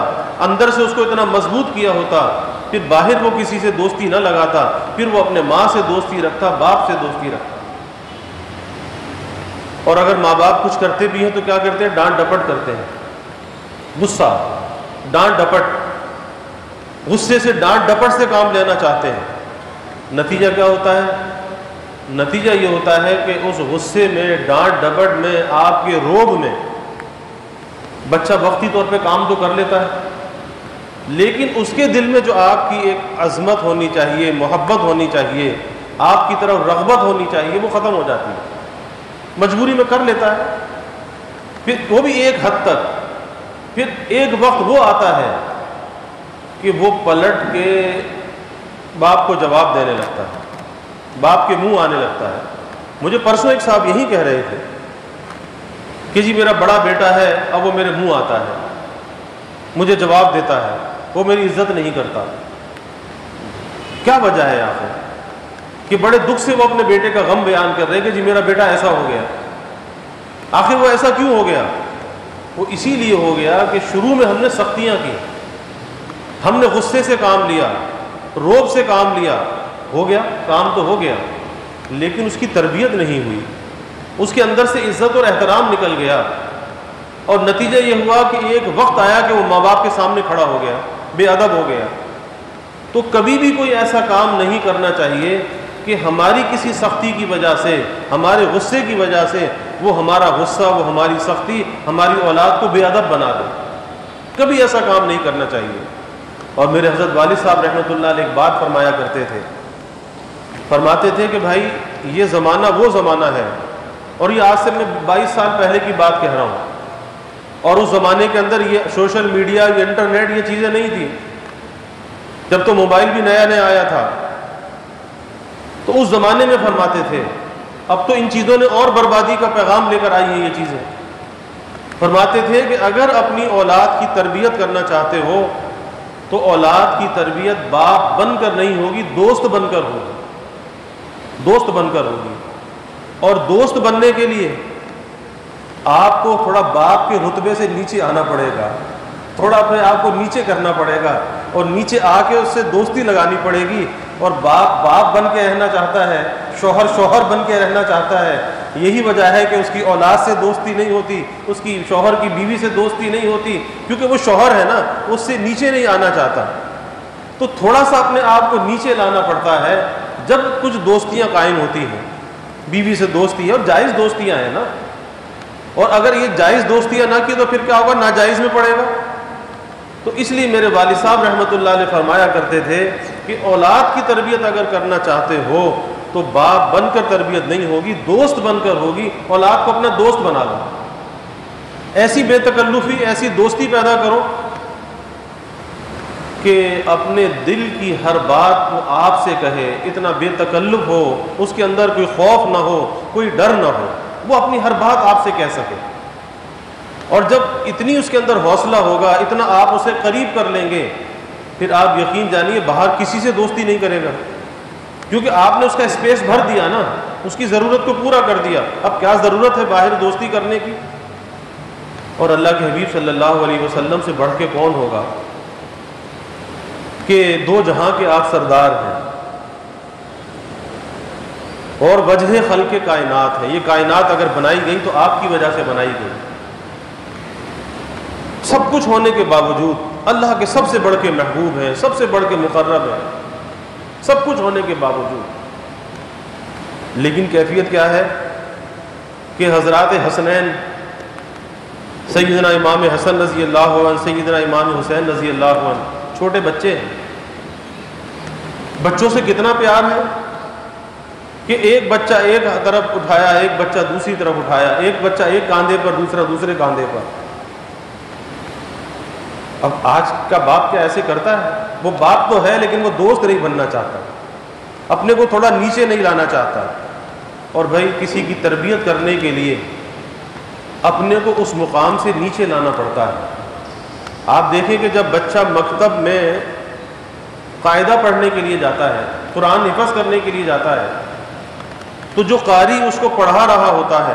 S1: اندر سے اس کو اتنا مضبوط کیا ہوتا، پھر باہر وہ کسی سے دوستی نہ لگاتا، پھر وہ اپنے ماں سے دوستی رکھتا، باپ سے دوستی رکھتا۔ اور اگر ماں باپ کچھ کرتے بھی ہیں تو کیا کرتے ہیں؟ ڈانٹ ڈپٹ کرتے ہیں، غصہ، ڈانٹ ڈپٹ، غصے سے ڈانٹ ڈپٹ سے کام لینا چاہتے ہیں۔ نتیجہ کیا ہوتا ہے؟ نتیجہ یہ ہوتا ہے کہ اس غصے میں، ڈانٹ ڈپٹ میں، آپ کے روب میں بچہ وقتی طور پہ کام تو کر لیتا ہے، لیکن اس کے دل میں جو آپ کی ایک عظمت ہونی چاہیے، محبت ہونی چاہیے، آپ کی طرف رغبت ہونی چاہیے، وہ ختم ہو جاتی ہے، مجبوری میں کر لیتا ہے۔ پھر وہ بھی ایک حد تک، پھر ایک وقت وہ آتا ہے کہ وہ پلٹ کے باپ کو جواب دینے لگتا ہے، باپ کے منہ آنے لگتا ہے۔ مجھے پرسوں ایک صاحب یہی کہہ رہے تھے کہ جی میرا بڑا بیٹا ہے، اب وہ میرے منہ آتا ہے، مجھے جواب دیتا ہے، وہ میری عزت نہیں کرتا۔ کیا وجہ ہے آخر؟ کہ بڑے دکھ سے وہ اپنے بیٹے کا غم بیان کر رہے کہ جی میرا بیٹا ایسا ہو گیا۔ آخر وہ ایسا کیوں ہو گیا؟ وہ اسی لیے ہو گیا کہ شروع میں ہم نے سختیاں کی، ہم نے غصے سے کام لیا، روب سے کام لیا، ہو گیا کام تو ہو گیا، لیکن اس کی تربیت نہیں ہوئی، اس کے اندر سے عزت اور احترام نکل گیا، اور نتیجہ یہ ہوا کہ ایک وقت آیا کہ وہ ماں باپ کے سامنے کھڑا ہو گیا، بے ادب ہو گیا۔ تو کبھی بھی کوئی ایسا کام نہیں کرنا چاہیے کہ ہماری کسی سختی کی وجہ سے، ہمارے غصے کی وجہ سے وہ ہمارا غصہ، وہ ہماری سختی ہماری اولاد کو بے ادب بنا دے۔ کبھی ایسا کام نہیں کرنا چاہیے۔ اور میرے حضرت والد صاحب رحمۃ اللہ علیہ ایک بات فرمایا کرتے تھے، فرماتے تھے کہ بھائی یہ زمانہ وہ زمانہ ہے، اور یہ آج سے میں 22 سال پہلے کی بات کہہ رہا ہوں، اور اس زمانے کے اندر یہ سوشل میڈیا، یہ انٹرنیٹ، یہ چیزیں نہیں تھی، جب تو موبائل بھی نیا نیا آیا تھا۔ تو اس زمانے میں فرماتے تھے، اب تو ان چیزوں نے اور بربادی کا پیغام لے کر آئی ہیں یہ چیزیں۔ فرماتے تھے کہ اگر اپنی اولاد کی تربیت کرنا چاہتے ہو تو اولاد کی تربیت باپ بن کر نہیں ہوگی، دوست بن کر ہوگی، دوست بن کر ہوگی۔ اور دوست بننے کے لیے آپ کو تھوڑا باپ کے رتبے سے نیچے آنا پڑے گا، تھوڑا اپنے آپ کو نیچے کرنا پڑے گا، اور نیچے آ کے اس سے دوستی لگانی پڑے گی۔ اور باپ باپ بن کے رہنا چاہتا ہے، شوہر شوہر بن کے رہنا چاہتا ہے، یہی وجہ ہے کہ اس کی اولاد سے دوستی نہیں ہوتی، اس کی شوہر کی بیوی سے دوستی نہیں ہوتی، کیونکہ وہ شوہر ہے نا، اس سے نیچے نہیں آنا چاہتا۔ تو تھوڑا سا اپنے آپ کو نیچے لانا پڑتا ہے جب کچھ دوستیاں قائم ہوتی ہیں، بیوی سے دوستی ہے، اور جائز دوستیاں ہیں نا، اور اگر یہ جائز دوستیاں نہ کی تو پھر کیا ہوگا؟ ناجائز میں پڑے گا۔ تو اس لیے میرے والد صاحب رحمۃ اللہ علیہ فرمایا کرتے تھے کہ اولاد کی تربیت اگر کرنا چاہتے ہو تو باپ بن کر تربیت نہیں ہوگی، دوست بن کر ہوگی۔ اولاد کو اپنا دوست بنا لو، ایسی بے تکلفی، ایسی دوستی پیدا کرو کہ اپنے دل کی ہر بات کو آپ سے کہے، اتنا بے تکلف ہو، اس کے اندر کوئی خوف نہ ہو، کوئی ڈر نہ ہو، وہ اپنی ہر بات آپ سے کہہ سکے۔ اور جب اتنی اس کے اندر حوصلہ ہوگا، اتنا آپ اسے قریب کر لیں گے، پھر آپ یقین جانیے باہر کسی سے دوستی نہیں کرے گا، کیونکہ آپ نے اس کا اسپیس بھر دیا نا، اس کی ضرورت کو پورا کر دیا، اب کیا ضرورت ہے باہر دوستی کرنے کی؟ اور اللہ کے حبیب صلی اللہ علیہ وسلم سے بڑھ کے کون ہوگا کہ دو جہاں کے آپ سردار ہیں اور وجہ خلق کائنات ہے. یہ کائنات اگر بنائی گئی تو آپ کی وجہ سے بنائی گئی. سب کچھ ہونے کے باوجود اللہ کے سب سے بڑھ کے محبوب ہیں، سب سے بڑھ کے مقرب ہیں، سب کچھ ہونے کے باوجود. لیکن کیفیت کیا ہے کہ حضرات حسنین، سیدنا امام حسن رضی اللہ عنہ، سیدنا امام حسین رضی اللہ عنہ، چھوٹے بچے ہیں. بچوں سے کتنا پیار ہے کہ ایک بچہ ایک طرف اٹھایا، ایک بچہ دوسری طرف اٹھایا، ایک بچہ ایک کاندھے پر، دوسرا دوسرے کاندھے پر. اب آج کا باپ کیا ایسے کرتا ہے؟ وہ باپ تو ہے لیکن وہ دوست نہیں بننا چاہتا، اپنے کو تھوڑا نیچے نہیں لانا چاہتا. اور بھائی کسی کی تربیت کرنے کے لیے اپنے کو اس مقام سے نیچے لانا پڑتا ہے. آپ دیکھیں کہ جب بچہ مکتب میں قاعدہ پڑھنے کے لیے جاتا ہے، قرآن حفظ کرنے کے لیے جاتا ہے، تو جو قاری اس کو پڑھا رہا ہوتا ہے،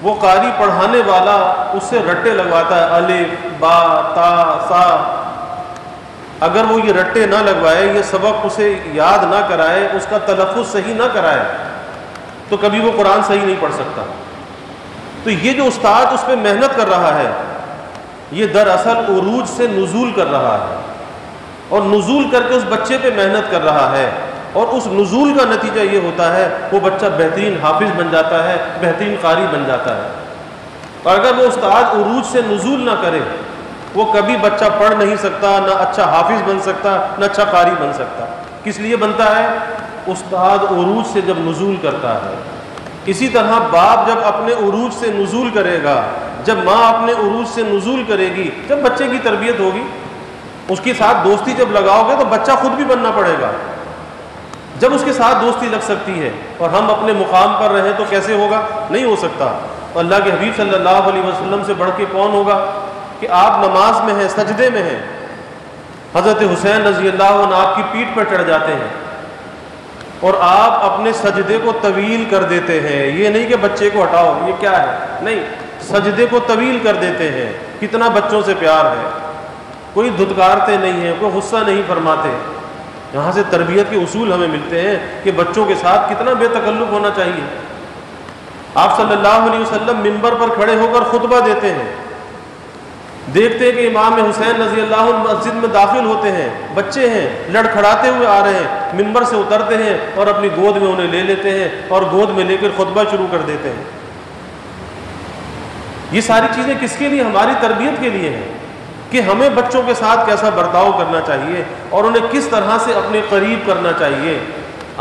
S1: وہ قاری پڑھانے والا اس سے رٹے لگواتا ہے، الف با تا سا. اگر وہ یہ رٹے نہ لگوائے، یہ سبق اسے یاد نہ کرائے، اس کا تلفظ صحیح نہ کرائے، تو کبھی وہ قرآن صحیح نہیں پڑھ سکتا. تو یہ جو استاد اس پہ محنت کر رہا ہے، یہ دراصل عروج سے نزول کر رہا ہے، اور نزول کر کے اس بچے پہ محنت کر رہا ہے، اور اس نزول کا نتیجہ یہ ہوتا ہے وہ بچہ بہترین حافظ بن جاتا ہے، بہترین قاری بن جاتا ہے. اور اگر وہ استاد عروج سے نزول نہ کرے، وہ کبھی بچہ پڑھ نہیں سکتا، نہ اچھا حافظ بن سکتا، نہ اچھا قاری بن سکتا. کس لیے بنتا ہے؟ استاد عروج سے جب نزول کرتا ہے. اسی طرح باپ جب اپنے عروج سے نزول کرے گا، جب ماں اپنے عروج سے نزول کرے گی، جب بچے کی تربیت ہوگی، اس کے ساتھ دوستی جب لگاؤ گے تو بچہ خود بھی بننا پڑے گا. جب اس کے ساتھ دوستی لگ سکتی ہے، اور ہم اپنے مقام پر رہیں تو کیسے ہوگا؟ نہیں ہو سکتا. اللہ کے حبیب صلی اللہ علیہ وسلم سے بڑھ کے کون ہوگا کہ آپ نماز میں ہیں، سجدے میں ہیں، حضرت حسین رضی اللہ عنہ آپ کی پیٹھ پر چڑھ جاتے ہیں اور آپ اپنے سجدے کو طویل کر دیتے ہیں. یہ نہیں کہ بچے کو ہٹاؤ، یہ کیا ہے، نہیں، سجدے کو طویل کر دیتے ہیں. کتنا بچوں سے پیار ہے، کوئی دھتکارتے نہیں ہیں، کوئی غصہ نہیں فرماتے. یہاں سے تربیت کے اصول ہمیں ملتے ہیں کہ بچوں کے ساتھ کتنا بے تکلف ہونا چاہیے. آپ صلی اللہ علیہ وسلم منبر پر کھڑے ہو کر خطبہ دیتے ہیں، دیکھتے ہیں کہ امام حسین رضی اللہ عنہ مسجد میں داخل ہوتے ہیں، بچے ہیں، لڑکھڑاتے ہوئے آ رہے ہیں، منبر سے اترتے ہیں اور اپنی گود میں انہیں لے لیتے ہیں اور گود میں لے کر خطبہ شروع کر دیتے ہیں. یہ ساری چیزیں کس کے لیے؟ ہماری تربیت کے لیے ہیں کہ ہمیں بچوں کے ساتھ کیسا برتاؤ کرنا چاہیے اور انہیں کس طرح سے اپنے قریب کرنا چاہیے.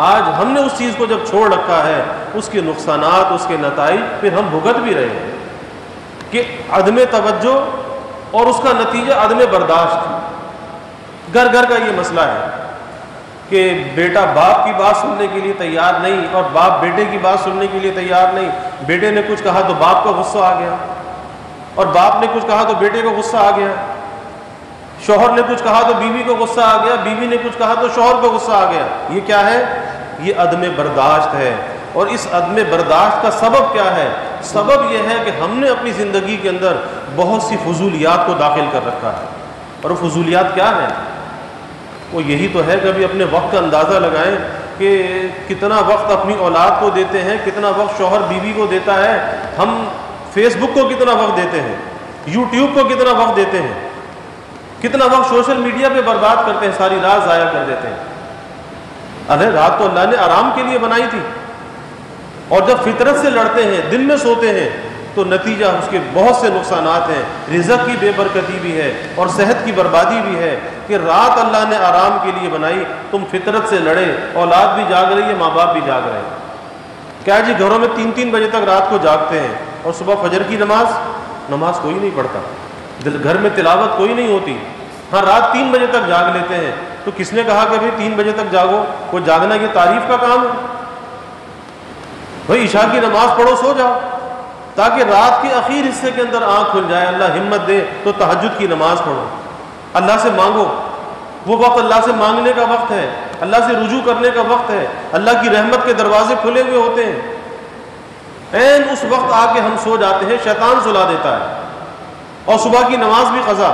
S1: آج ہم نے اس چیز کو جب چھوڑ رکھا ہے، اس کے نقصانات، اس کے نتائج پھر ہم بھگت بھی رہے ہیں کہ عدم توجہ اور اس کا نتیجہ عدم برداشت. گھر گھر کا یہ مسئلہ ہے کہ بیٹا باپ کی بات سننے کے لیے تیار نہیں اور باپ بیٹے کی بات سننے کے لیے تیار نہیں. بیٹے نے کچھ کہا تو باپ کا غصہ آ گیا، اور باپ نے کچھ کہا تو بیٹے کو غصہ آ گیا. شوہر نے کچھ کہا تو بیوی کو غصہ آ گیا، بیوی نے کچھ کہا تو شوہر کو غصہ آ گیا. یہ کیا ہے؟ یہ عدم برداشت ہے. اور اس عدم برداشت کا سبب کیا ہے؟ سبب یہ ہے کہ ہم نے اپنی زندگی کے اندر بہت سی فضولیات کو داخل کر رکھا ہے. اور وہ فضولیات کیا ہیں؟ وہ یہی تو ہے کہ ابھی اپنے وقت کا اندازہ لگائیں کہ کتنا وقت اپنی اولاد کو دیتے ہیں، کتنا وقت شوہر بیوی کو دیتا ہے. ہم فیس بک کو کتنا وقت دیتے ہیں، یوٹیوب کو کتنا وقت دیتے ہیں، کتنا وقت سوشل میڈیا پہ برباد کرتے ہیں، ساری رات ضائع کر دیتے ہیں. ارے رات تو اللہ نے آرام کے لیے بنائی تھی، اور جب فطرت سے لڑتے ہیں، دن میں سوتے ہیں، تو نتیجہ اس کے بہت سے نقصانات ہیں. رزق کی بے برکتی بھی ہے اور صحت کی بربادی بھی ہے کہ رات اللہ نے آرام کے لیے بنائی، تم فطرت سے لڑے، اولاد بھی جاگ رہی ہے، ماں باپ بھی جاگ رہے ہیں. کیا جی گھروں میں 3 بجے تک رات کو جاگتے ہیں اور صبح فجر کی نماز کوئی نہیں پڑھتا، گھر میں تلاوت کوئی نہیں ہوتی. ہاں رات 3 بجے تک جاگ لیتے ہیں. تو کس نے کہا کہ بھائی 3 بجے تک جاگو؟ وہ جاگنا یہ تعریف کا کام ہے؟ بھائی عشاء کی نماز پڑھو، سو جاؤ، تاکہ رات کے اخیر حصے کے اندر آنکھ کھل جائے. اللہ ہمت دے تو تہجد کی نماز پڑھو، اللہ سے مانگو. وہ وقت اللہ سے مانگنے کا وقت ہے. اللہ سے رجوع کرنے کا وقت ہے، اللہ کی رحمت کے دروازے کھلے ہوئے ہوتے ہیں، عین اس وقت آ کے ہم سو جاتے ہیں، شیطان سلا دیتا ہے، اور صبح کی نماز بھی قضا۔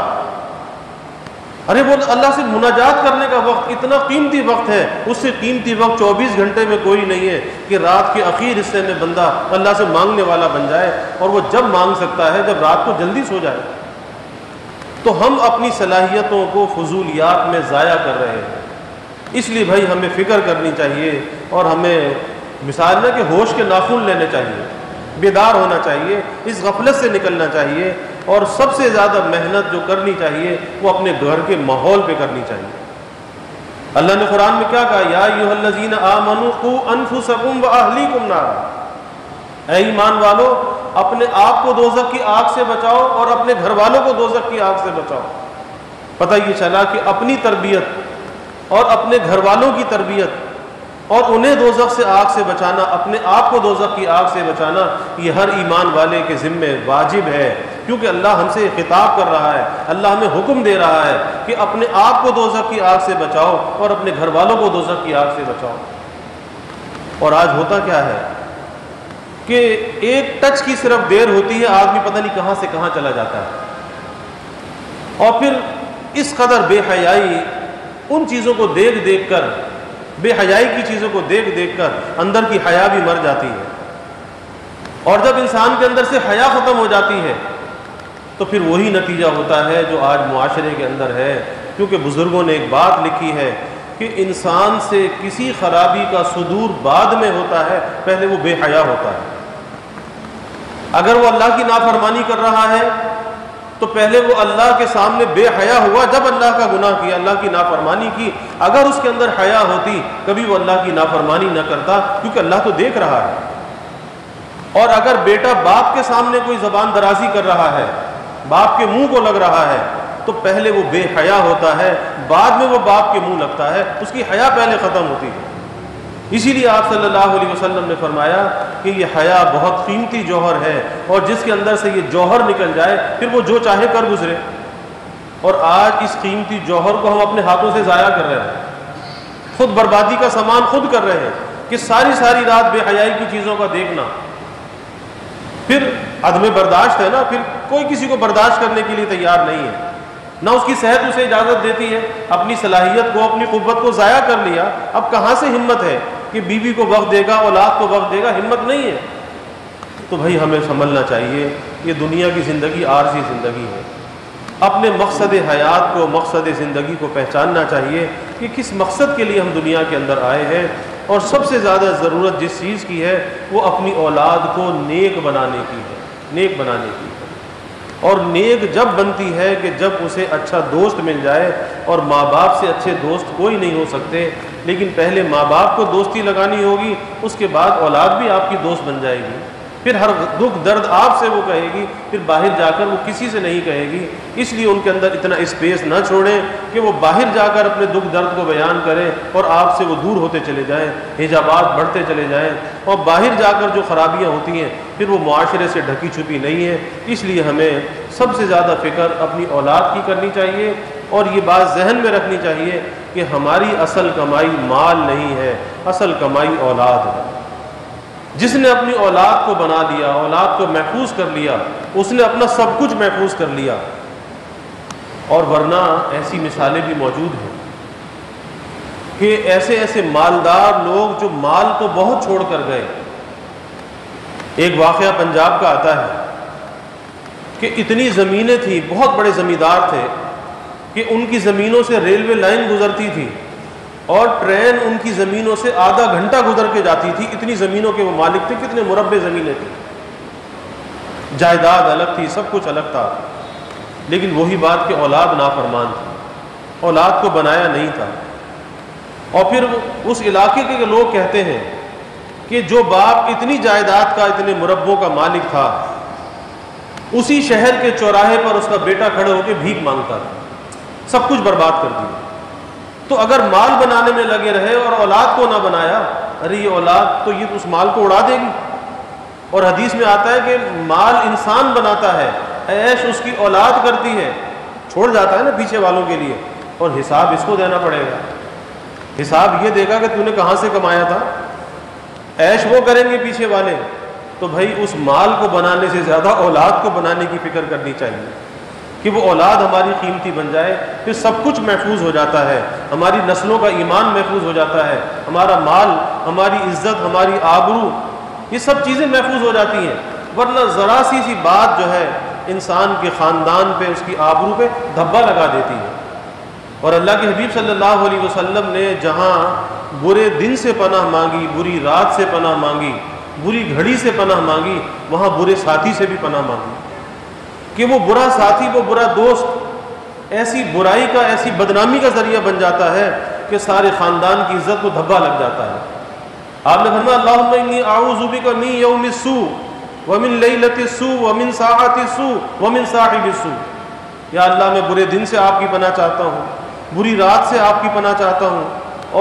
S1: ارے وہ اللہ سے مناجات کرنے کا وقت اتنا قیمتی وقت ہے، اس سے قیمتی وقت 24 گھنٹے میں کوئی نہیں ہے کہ رات کے اخیر حصے میں بندہ اللہ سے مانگنے والا بن جائے، اور وہ جب مانگ سکتا ہے جب رات کو جلدی سو جائے۔ تو ہم اپنی صلاحیتوں کو فضولیات میں ضائع کر رہے ہیں، اس لیے بھائی ہمیں فکر کرنی چاہیے، اور ہمیں مثال نہ کہ ہوش کے ناخن لینے چاہیے، بیدار ہونا چاہیے، اس غفلت سے نکلنا چاہیے، اور سب سے زیادہ محنت جو کرنی چاہیے وہ اپنے گھر کے ماحول پہ کرنی چاہیے۔ اللہ نے قرآن میں کیا کہا؟ یا ایھا الذین آمنوا قوا انفسکم واہلیکم نارا، اے ایمان والو اپنے آپ کو دوزخ کی آگ سے بچاؤ اور اپنے گھر والوں کو دوزخ کی آگ سے بچاؤ۔ پتہ یہ چلا کہ اپنی تربیت اور اپنے گھر والوں کی تربیت اور انہیں دوزخ سے آگ سے بچانا، اپنے آپ کو دوزخ کی آگ سے بچانا، یہ ہر ایمان والے کے ذمے واجب ہے، کیونکہ اللہ ہم سے خطاب کر رہا ہے، اللہ ہمیں حکم دے رہا ہے کہ اپنے آپ کو دوزخ کی آگ سے بچاؤ اور اپنے گھر والوں کو دوزخ کی آگ سے بچاؤ۔ اور آج ہوتا کیا ہے کہ ایک ٹچ کی صرف دیر ہوتی ہے، آدمی پتہ نہیں کہاں سے کہاں چلا جاتا ہے، اور پھر اس قدر بے حیائی، ان چیزوں کو دیکھ دیکھ کر، بے حیائی کی چیزوں کو دیکھ دیکھ کر اندر کی حیا بھی مر جاتی ہے، اور جب انسان کے اندر سے حیا ختم ہو جاتی ہے تو پھر وہی نتیجہ ہوتا ہے جو آج معاشرے کے اندر ہے۔ کیونکہ بزرگوں نے ایک بات لکھی ہے کہ انسان سے کسی خرابی کا صدور بعد میں ہوتا ہے، پہلے وہ بے حیا ہوتا ہے۔ اگر وہ اللہ کی نافرمانی کر رہا ہے تو پہلے وہ اللہ کے سامنے بے حیا ہوا جب اللہ کا گناہ کیا، اللہ کی نافرمانی کی۔ اگر اس کے اندر حیا ہوتی کبھی وہ اللہ کی نافرمانی نہ کرتا، کیونکہ اللہ تو دیکھ رہا ہے۔ اور اگر بیٹا باپ کے سامنے کوئی زبان درازی کر رہا ہے، باپ کے منہ کو لگ رہا ہے، تو پہلے وہ بے حیا ہوتا ہے، بعد میں وہ باپ کے منہ لگتا ہے، اس کی حیا پہلے ختم ہوتی ہے۔ اسی لیے آپ صلی اللہ علیہ وسلم نے فرمایا کہ یہ حیا بہت قیمتی جوہر ہے، اور جس کے اندر سے یہ جوہر نکل جائے پھر وہ جو چاہے کر گزرے۔ اور آج اس قیمتی جوہر کو ہم اپنے ہاتھوں سے ضائع کر رہے ہیں، خود بربادی کا سامان خود کر رہے ہیں کہ ساری رات بے حیائی کی چیزوں کا دیکھنا، پھر عدم برداشت ہے نا، پھر کوئی کسی کو برداشت کرنے کے لیے تیار نہیں ہے، نہ اس کی صحت اسے اجازت دیتی ہے، اپنی صلاحیت کو، اپنی قوت کو ضائع کر لیا، اب کہاں سے ہمت ہے کہ بیوی کو وقت دے گا، اولاد کو وقت دے گا، ہمت نہیں ہے۔ تو بھائی ہمیں سنبھلنا چاہیے، یہ دنیا کی زندگی عارضی زندگی ہے، اپنے مقصد حیات کو، مقصد زندگی کو پہچاننا چاہیے کہ کس مقصد کے لیے ہم دنیا کے اندر آئے ہیں، اور سب سے زیادہ ضرورت جس چیز کی ہے وہ اپنی اولاد کو نیک بنانے کی ہے، نیک بنانے کی ہے۔ اور نیک جب بنتی ہے کہ جب اسے اچھا دوست مل جائے، اور ماں باپ سے اچھے دوست کوئی نہیں ہو سکتے، لیکن پہلے ماں باپ کو دوستی لگانی ہوگی، اس کے بعد اولاد بھی آپ کی دوست بن جائے گی، پھر ہر دکھ درد آپ سے وہ کہے گی، پھر باہر جا کر وہ کسی سے نہیں کہے گی۔ اس لیے ان کے اندر اتنا اسپیس نہ چھوڑیں کہ وہ باہر جا کر اپنے دکھ درد کو بیان کریں اور آپ سے وہ دور ہوتے چلے جائیں، حجابات بڑھتے چلے جائیں، اور باہر جا کر جو خرابیاں ہوتی ہیں پھر وہ معاشرے سے ڈھکی چھپی نہیں ہے۔ اس لیے ہمیں سب سے زیادہ فکر اپنی اولاد کی کرنی چاہیے، اور یہ بات ذہن میں رکھنی چاہیے کہ ہماری اصل کمائی مال نہیں ہے، اصل کمائی اولاد ہے۔ جس نے اپنی اولاد کو بنا لیا، اولاد کو محفوظ کر لیا، اس نے اپنا سب کچھ محفوظ کر لیا۔ اور ورنہ ایسی مثالیں بھی موجود ہیں کہ ایسے مالدار لوگ جو مال تو بہت چھوڑ کر گئے۔ ایک واقعہ پنجاب کا آتا ہے کہ اتنی زمینیں تھیں، بہت بڑے زمیندار تھے کہ ان کی زمینوں سے ریلوے لائن گزرتی تھی، اور ٹرین ان کی زمینوں سے آدھا گھنٹہ گزر کے جاتی تھی، اتنی زمینوں کے وہ مالک تھے، کتنے مربع زمینیں تھیں، جائیداد الگ تھی، سب کچھ الگ تھا، لیکن وہی بات کہ اولاد نافرمان تھی، اولاد کو بنایا نہیں تھا۔ اور پھر اس علاقے کے لوگ کہتے ہیں کہ جو باپ اتنی جائیداد کا، اتنے مربعوں کا مالک تھا، اسی شہر کے چوراہے پر اس کا بیٹا کھڑے ہو کے بھیک مانگتا تھا، سب کچھ برباد کر دیا۔ تو اگر مال بنانے میں لگے رہے اور اولاد کو نہ بنایا، ارے یہ اولاد تو یہ اس مال کو اڑا دے گی۔ اور حدیث میں آتا ہے کہ مال انسان بناتا ہے، عیش اس کی اولاد کرتی ہے، چھوڑ جاتا ہے نا پیچھے والوں کے لیے، اور حساب اس کو دینا پڑے گا۔ حساب یہ دے گا کہ تو نے کہاں سے کمایا تھا. عیش وہ کریں گے پیچھے والے. تو بھائی اس مال کو بنانے سے زیادہ اولاد کو بنانے کی فکر کرنی چاہیے کہ وہ اولاد ہماری قیمتی بن جائے. پھر سب کچھ محفوظ ہو جاتا ہے, ہماری نسلوں کا ایمان محفوظ ہو جاتا ہے, ہمارا مال, ہماری عزت, ہماری آبرو, یہ سب چیزیں محفوظ ہو جاتی ہیں. ورنہ ذرا سی بات جو ہے انسان کے خاندان پہ, اس کی آبرو پہ دھبا لگا دیتی ہے. اور اللہ کے حبیب صلی اللہ علیہ وسلم نے جہاں برے دن سے پناہ مانگی, بری رات سے پناہ مانگی, بری گھڑی سے پناہ مانگی, وہاں برے ساتھی سے بھی پناہ مانگی کہ وہ برا ساتھی, وہ برا دوست ایسی برائی کا, ایسی بدنامی کا ذریعہ بن جاتا ہے کہ سارے خاندان کی عزت کو دھبا لگ جاتا ہے. آپ نے فرمایا اللہم انی اعوذ بک من یوم السوء ومن لیلۃ السوء ومن ساعۃ السوء ومن صاحب السوء. یا اللہ میں برے دن سے آپ کی پناہ چاہتا ہوں, بری رات سے آپ کی پناہ چاہتا ہوں,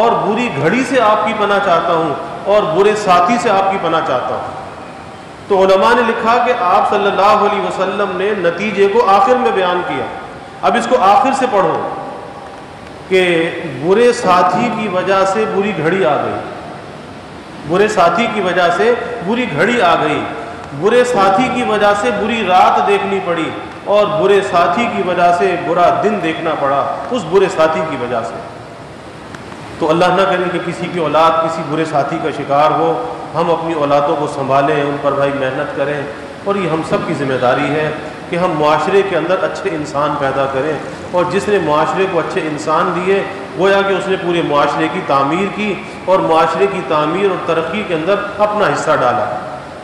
S1: اور بری گھڑی سے آپ کی پناہ چاہتا ہوں, اور برے ساتھی سے آپ کی پناہ چاہتا ہوں. تو علماء نے لکھا کہ آپ صلی اللہ علیہ وسلم نے نتیجے کو آخر میں بیان کیا. اب اس کو آخر سے پڑھو کہ برے ساتھی کی وجہ سے بری گھڑی آ گئی, برے ساتھی کی وجہ سے بری گھڑی آ گئی, برے ساتھی کی وجہ سے بری رات دیکھنی پڑی, اور برے ساتھی کی وجہ سے برا دن دیکھنا پڑا اس برے ساتھی کی وجہ سے. تو اللہ نہ کرے کہ کسی کی اولاد کسی برے ساتھی کا شکار ہو. ہم اپنی اولادوں کو سنبھالیں, ان پر بھائی محنت کریں, اور یہ ہم سب کی ذمہ داری ہے کہ ہم معاشرے کے اندر اچھے انسان پیدا کریں. اور جس نے معاشرے کو اچھے انسان دیے گویا کہ اس نے پورے معاشرے کی تعمیر کی, اور معاشرے کی تعمیر اور ترقی کے اندر اپنا حصہ ڈالا.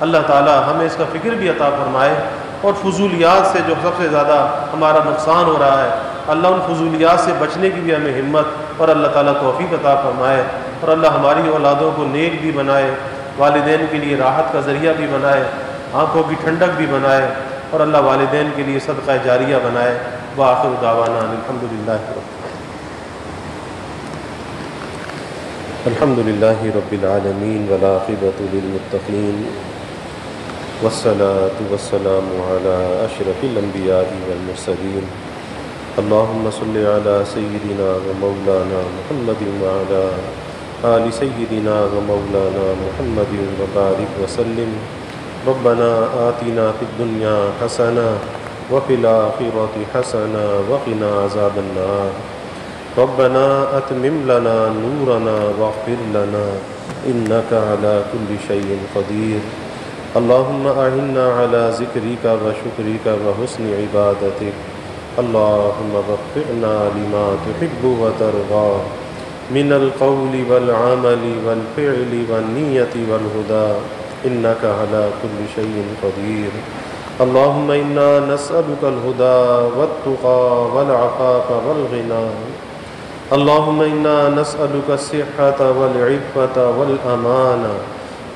S1: اللہ تعالی ہمیں اس کا فکر بھی عطا فرمائے, اور فضولیات سے جو سب سے زیادہ ہمارا نقصان ہو رہا ہے, اللہ ان فضولیات سے بچنے کی بھی ہمیں ہمت اور اللہ تعالیٰ توفیق عطا فرمائے. اور اللہ ہماری اولادوں کو نیک بھی بنائے, والدین کے لیے راحت کا ذریعہ بھی بنائے, آنکھوں کی ٹھنڈک بھی بنائے, اور اللہ والدین کے لیے صدقہ جاریہ بنائے. وآخر دعوانا الحمدللہ رب العالمین والعاقبۃ للمتقین والصلاة والسلام علی اشرف الانبیاء والمرسلین. اللہم صل علی سیدنا و مولانا محمد وعلی آل سیدنا و مولانا محمد وبارک وسلم. ربنا آتنا فی الدنیا حسنہ وفی الآخرۃ حسنہ وقنا عذاب النار. ربنا اتمم لنا نورنا واغفر لنا انک علی کل شیء قدیر. اللہم اعنا علی ذکرک و شکرک و حسن عبادتک. اللہم وفقنا لما تحب و ترضى من القول والعمل والفعل والنیت والہدى انک علی کل شیء قدیر. اللہم انا نسألک الہدى والتقى والعفاف والغنى. اللہم انا نسألک الصحة والعفة والأمانة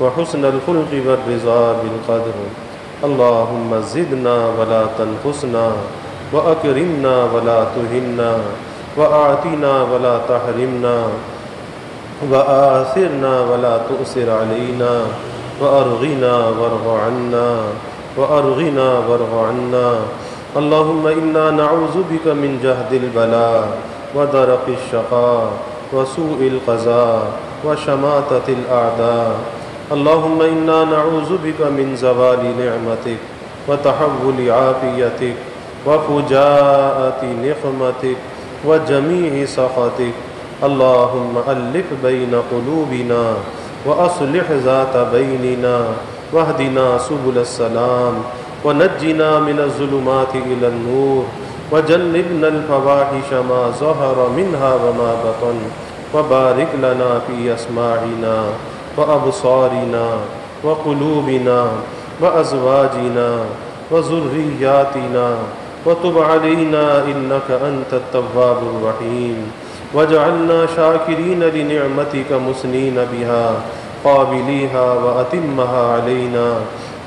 S1: وحسن الخلق والرضا بالقدر. اللہم زدنا ولا تنقصنا وأكرمنا ولا تهنا وأعطنا ولا تحرمنا وآثرنا ولا تؤثر علينا وأرغنا وارض عنا وأرغنا وارض عنا. اللهم إنا نعوذ بك من جهد البلاء ودرك الشقاء وسوء القضاء وشماتة الأعداء. اللهم إنا نعوذ بك من زوال نعمتك وتحول عافيتك وفجاءة نقمتك وجميع سخطك. اللهم ألف بين قلوبنا وأصلح ذات بيننا واهدنا سبل السلام ونجنا من الظلمات إلى النور وجنبنا الفواحش ما ظهر منها وما بطن. وبارك لنا في أسماعنا وأبصارنا وقلوبنا وأزواجنا وذرياتنا وتب علينا إنك أنت التواب الرحيم. واجعلنا شاكرين لنعمتك مسنين بها قابليها وأتمها علينا.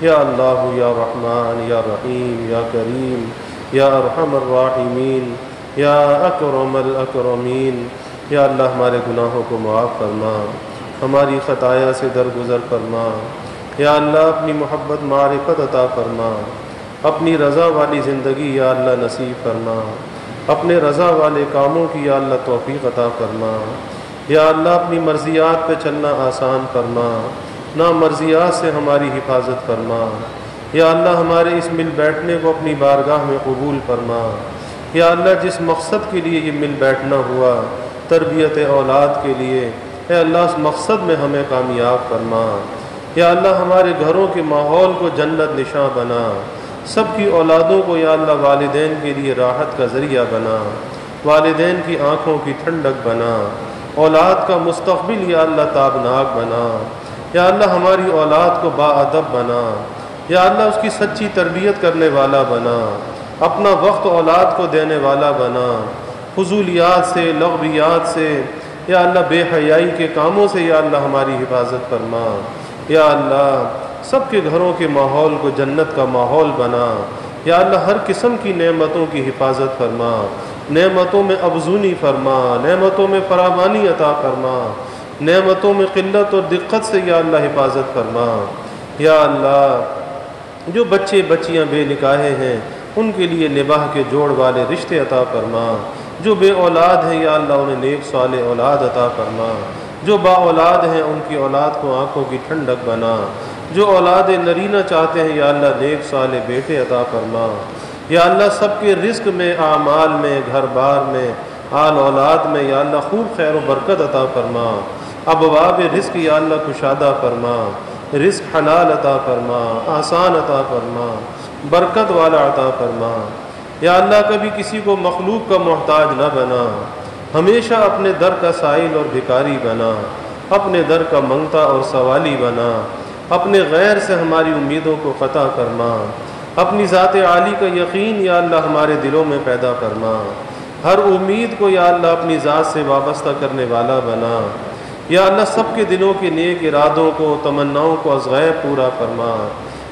S1: يا الله يا رحمن يا رحيم يا كريم يا أرحم الراحمين يا أكرم الأكرمين. یا اللہ ہمارے گناہوں کو معاف فرما, ہماری خطایا سے درگزر فرما. یا اللہ اپنی محبت معرفت عطا فرما, اپنی رضا والی زندگی یا اللہ نصیب فرما, اپنے رضا والے کاموں کی یا اللہ توفیق عطا فرما. یا اللہ اپنی مرضیات پہ چلنا آسان فرما، نامرضیات سے ہماری حفاظت فرما۔ یا اللہ ہمارے اس مل بیٹھنے کو اپنی بارگاہ میں قبول فرما۔ یا اللہ جس مقصد کے لیے یہ مل بیٹھنا ہوا، تربیت اولاد کے لیے، اے اللہ اس مقصد میں ہمیں کامیاب فرما۔ یا اللہ ہمارے گھروں کے ماحول کو جنت نشاں بنا، سب کی اولادوں کو یا اللہ والدین کے لیے راحت کا ذریعہ بنا، والدین کی آنکھوں کی ٹھنڈک بنا، اولاد کا مستقبل یا اللہ تابناک بنا۔ یا اللہ ہماری اولاد کو باادب بنا، یا اللہ اس کی سچی تربیت کرنے والا بنا، اپنا وقت اولاد کو دینے والا بنا، فضولیات سے، لغویات سے، یا اللہ بے حیائی کے کاموں سے یا اللہ ہماری حفاظت فرما۔ یا اللہ سب کے گھروں کے ماحول کو جنت کا ماحول بنا۔ یا اللہ ہر قسم کی نعمتوں کی حفاظت فرما، نعمتوں میں افزونی فرما، نعمتوں میں فراوانی عطا فرما، نعمتوں میں قلت اور دقت سے یا اللہ حفاظت فرما۔ یا اللہ جو بچے بچیاں بے نکاحے ہیں ان کے لیے نباہ کے جوڑ والے رشتے عطا فرما، جو بے اولاد ہیں یا اللہ انہیں نیک صالح اولاد عطا فرما، جو با اولاد ہیں ان کی اولاد کو آنکھوں کی ٹھنڈک بنا، جو اولاد نرینہ چاہتے ہیں یا اللہ نیک صالح بیٹے عطا فرما۔ یا اللہ سب کے رزق میں، اعمال میں، گھر بار میں، آل اولاد میں یا اللہ خوب خیر و برکت عطا فرما، ابواب رزق یا اللہ کشادہ فرما، رزق حلال عطا فرما، آسان عطا فرما، برکت والا عطا فرما۔ یا اللہ کبھی کسی کو مخلوق کا محتاج نہ بنا، ہمیشہ اپنے در کا سائل اور بھکاری بنا، اپنے در کا منگتا اور سوالی بنا، اپنے غیر سے ہماری امیدوں کو قطع فرما، اپنی ذات عالی کا یقین یا اللہ ہمارے دلوں میں پیدا فرما، ہر امید کو یا اللہ اپنی ذات سے وابستہ کرنے والا بنا۔ یا اللہ سب کے دلوں کے نیک ارادوں کو، تمناؤں کو از غیب پورا فرما،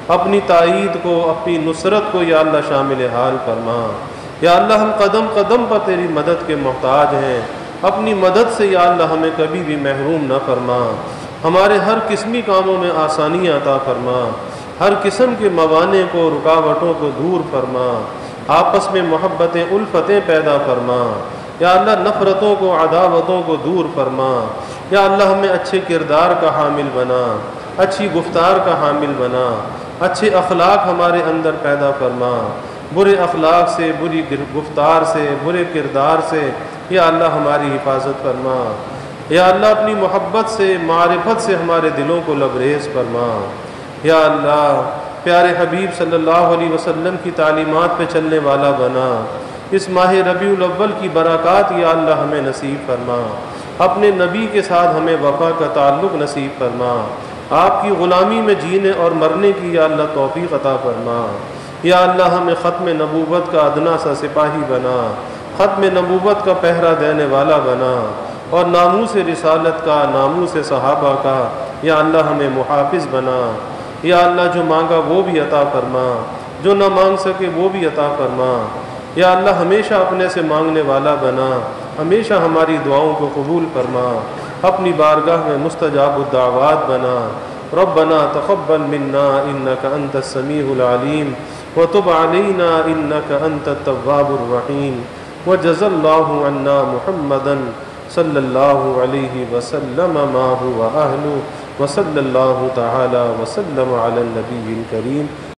S1: اپنی تائید کو، اپنی نصرت کو یا اللہ شامل حال فرما۔ یا اللہ ہم قدم قدم پر تیری مدد کے محتاج ہیں، اپنی مدد سے یا اللہ ہمیں کبھی بھی محروم نہ فرما، ہمارے ہر قسمی کاموں میں آسانیاں عطا فرما، ہر قسم کے موانع کو، رکاوٹوں کو دور فرما، آپس میں محبتیں، الفتیں پیدا فرما۔ یا اللہ نفرتوں کو، عداوتوں کو دور فرما۔ یا اللہ ہمیں اچھے کردار کا حامل بنا، اچھی گفتار کا حامل بنا، اچھے اخلاق ہمارے اندر پیدا فرما، برے اخلاق سے، بری گفتار سے، برے کردار سے یا اللہ ہماری حفاظت فرما۔ یا اللہ اپنی محبت سے، معرفت سے ہمارے دلوں کو لبریز فرما۔ یا اللہ پیارے حبیب صلی اللہ علیہ وسلم کی تعلیمات پہ چلنے والا بنا، اس ماہ ربیع الاول کی برکات یا اللہ ہمیں نصیب فرما، اپنے نبی کے ساتھ ہمیں وفا کا تعلق نصیب فرما، آپ کی غلامی میں جینے اور مرنے کی یا اللہ توفیق عطا فرما۔ یا اللہ ہمیں ختم نبوت کا ادنا سا سپاہی بنا، ختم نبوت کا پہرا دینے والا بنا، اور ناموس رسالت کا، ناموس صحابہ کا یا اللہ ہمیں محافظ بنا۔ یا اللہ جو مانگا وہ بھی عطا فرما، جو نہ مانگ سکے وہ بھی عطا فرما۔ یا اللہ ہمیشہ اپنے سے مانگنے والا بنا، ہمیشہ ہماری دعاؤں کو قبول فرما، اپنی بارگاہ میں مستجاب الدعوات بنا۔ ربنا تقبل منا انك انت السميع العليم وتب علينا انك انت التواب الرحيم وجزى الله عنا محمدا صلى الله عليه وسلم ما هو اهله وصلى الله تعالى وسلم على النبي الكريم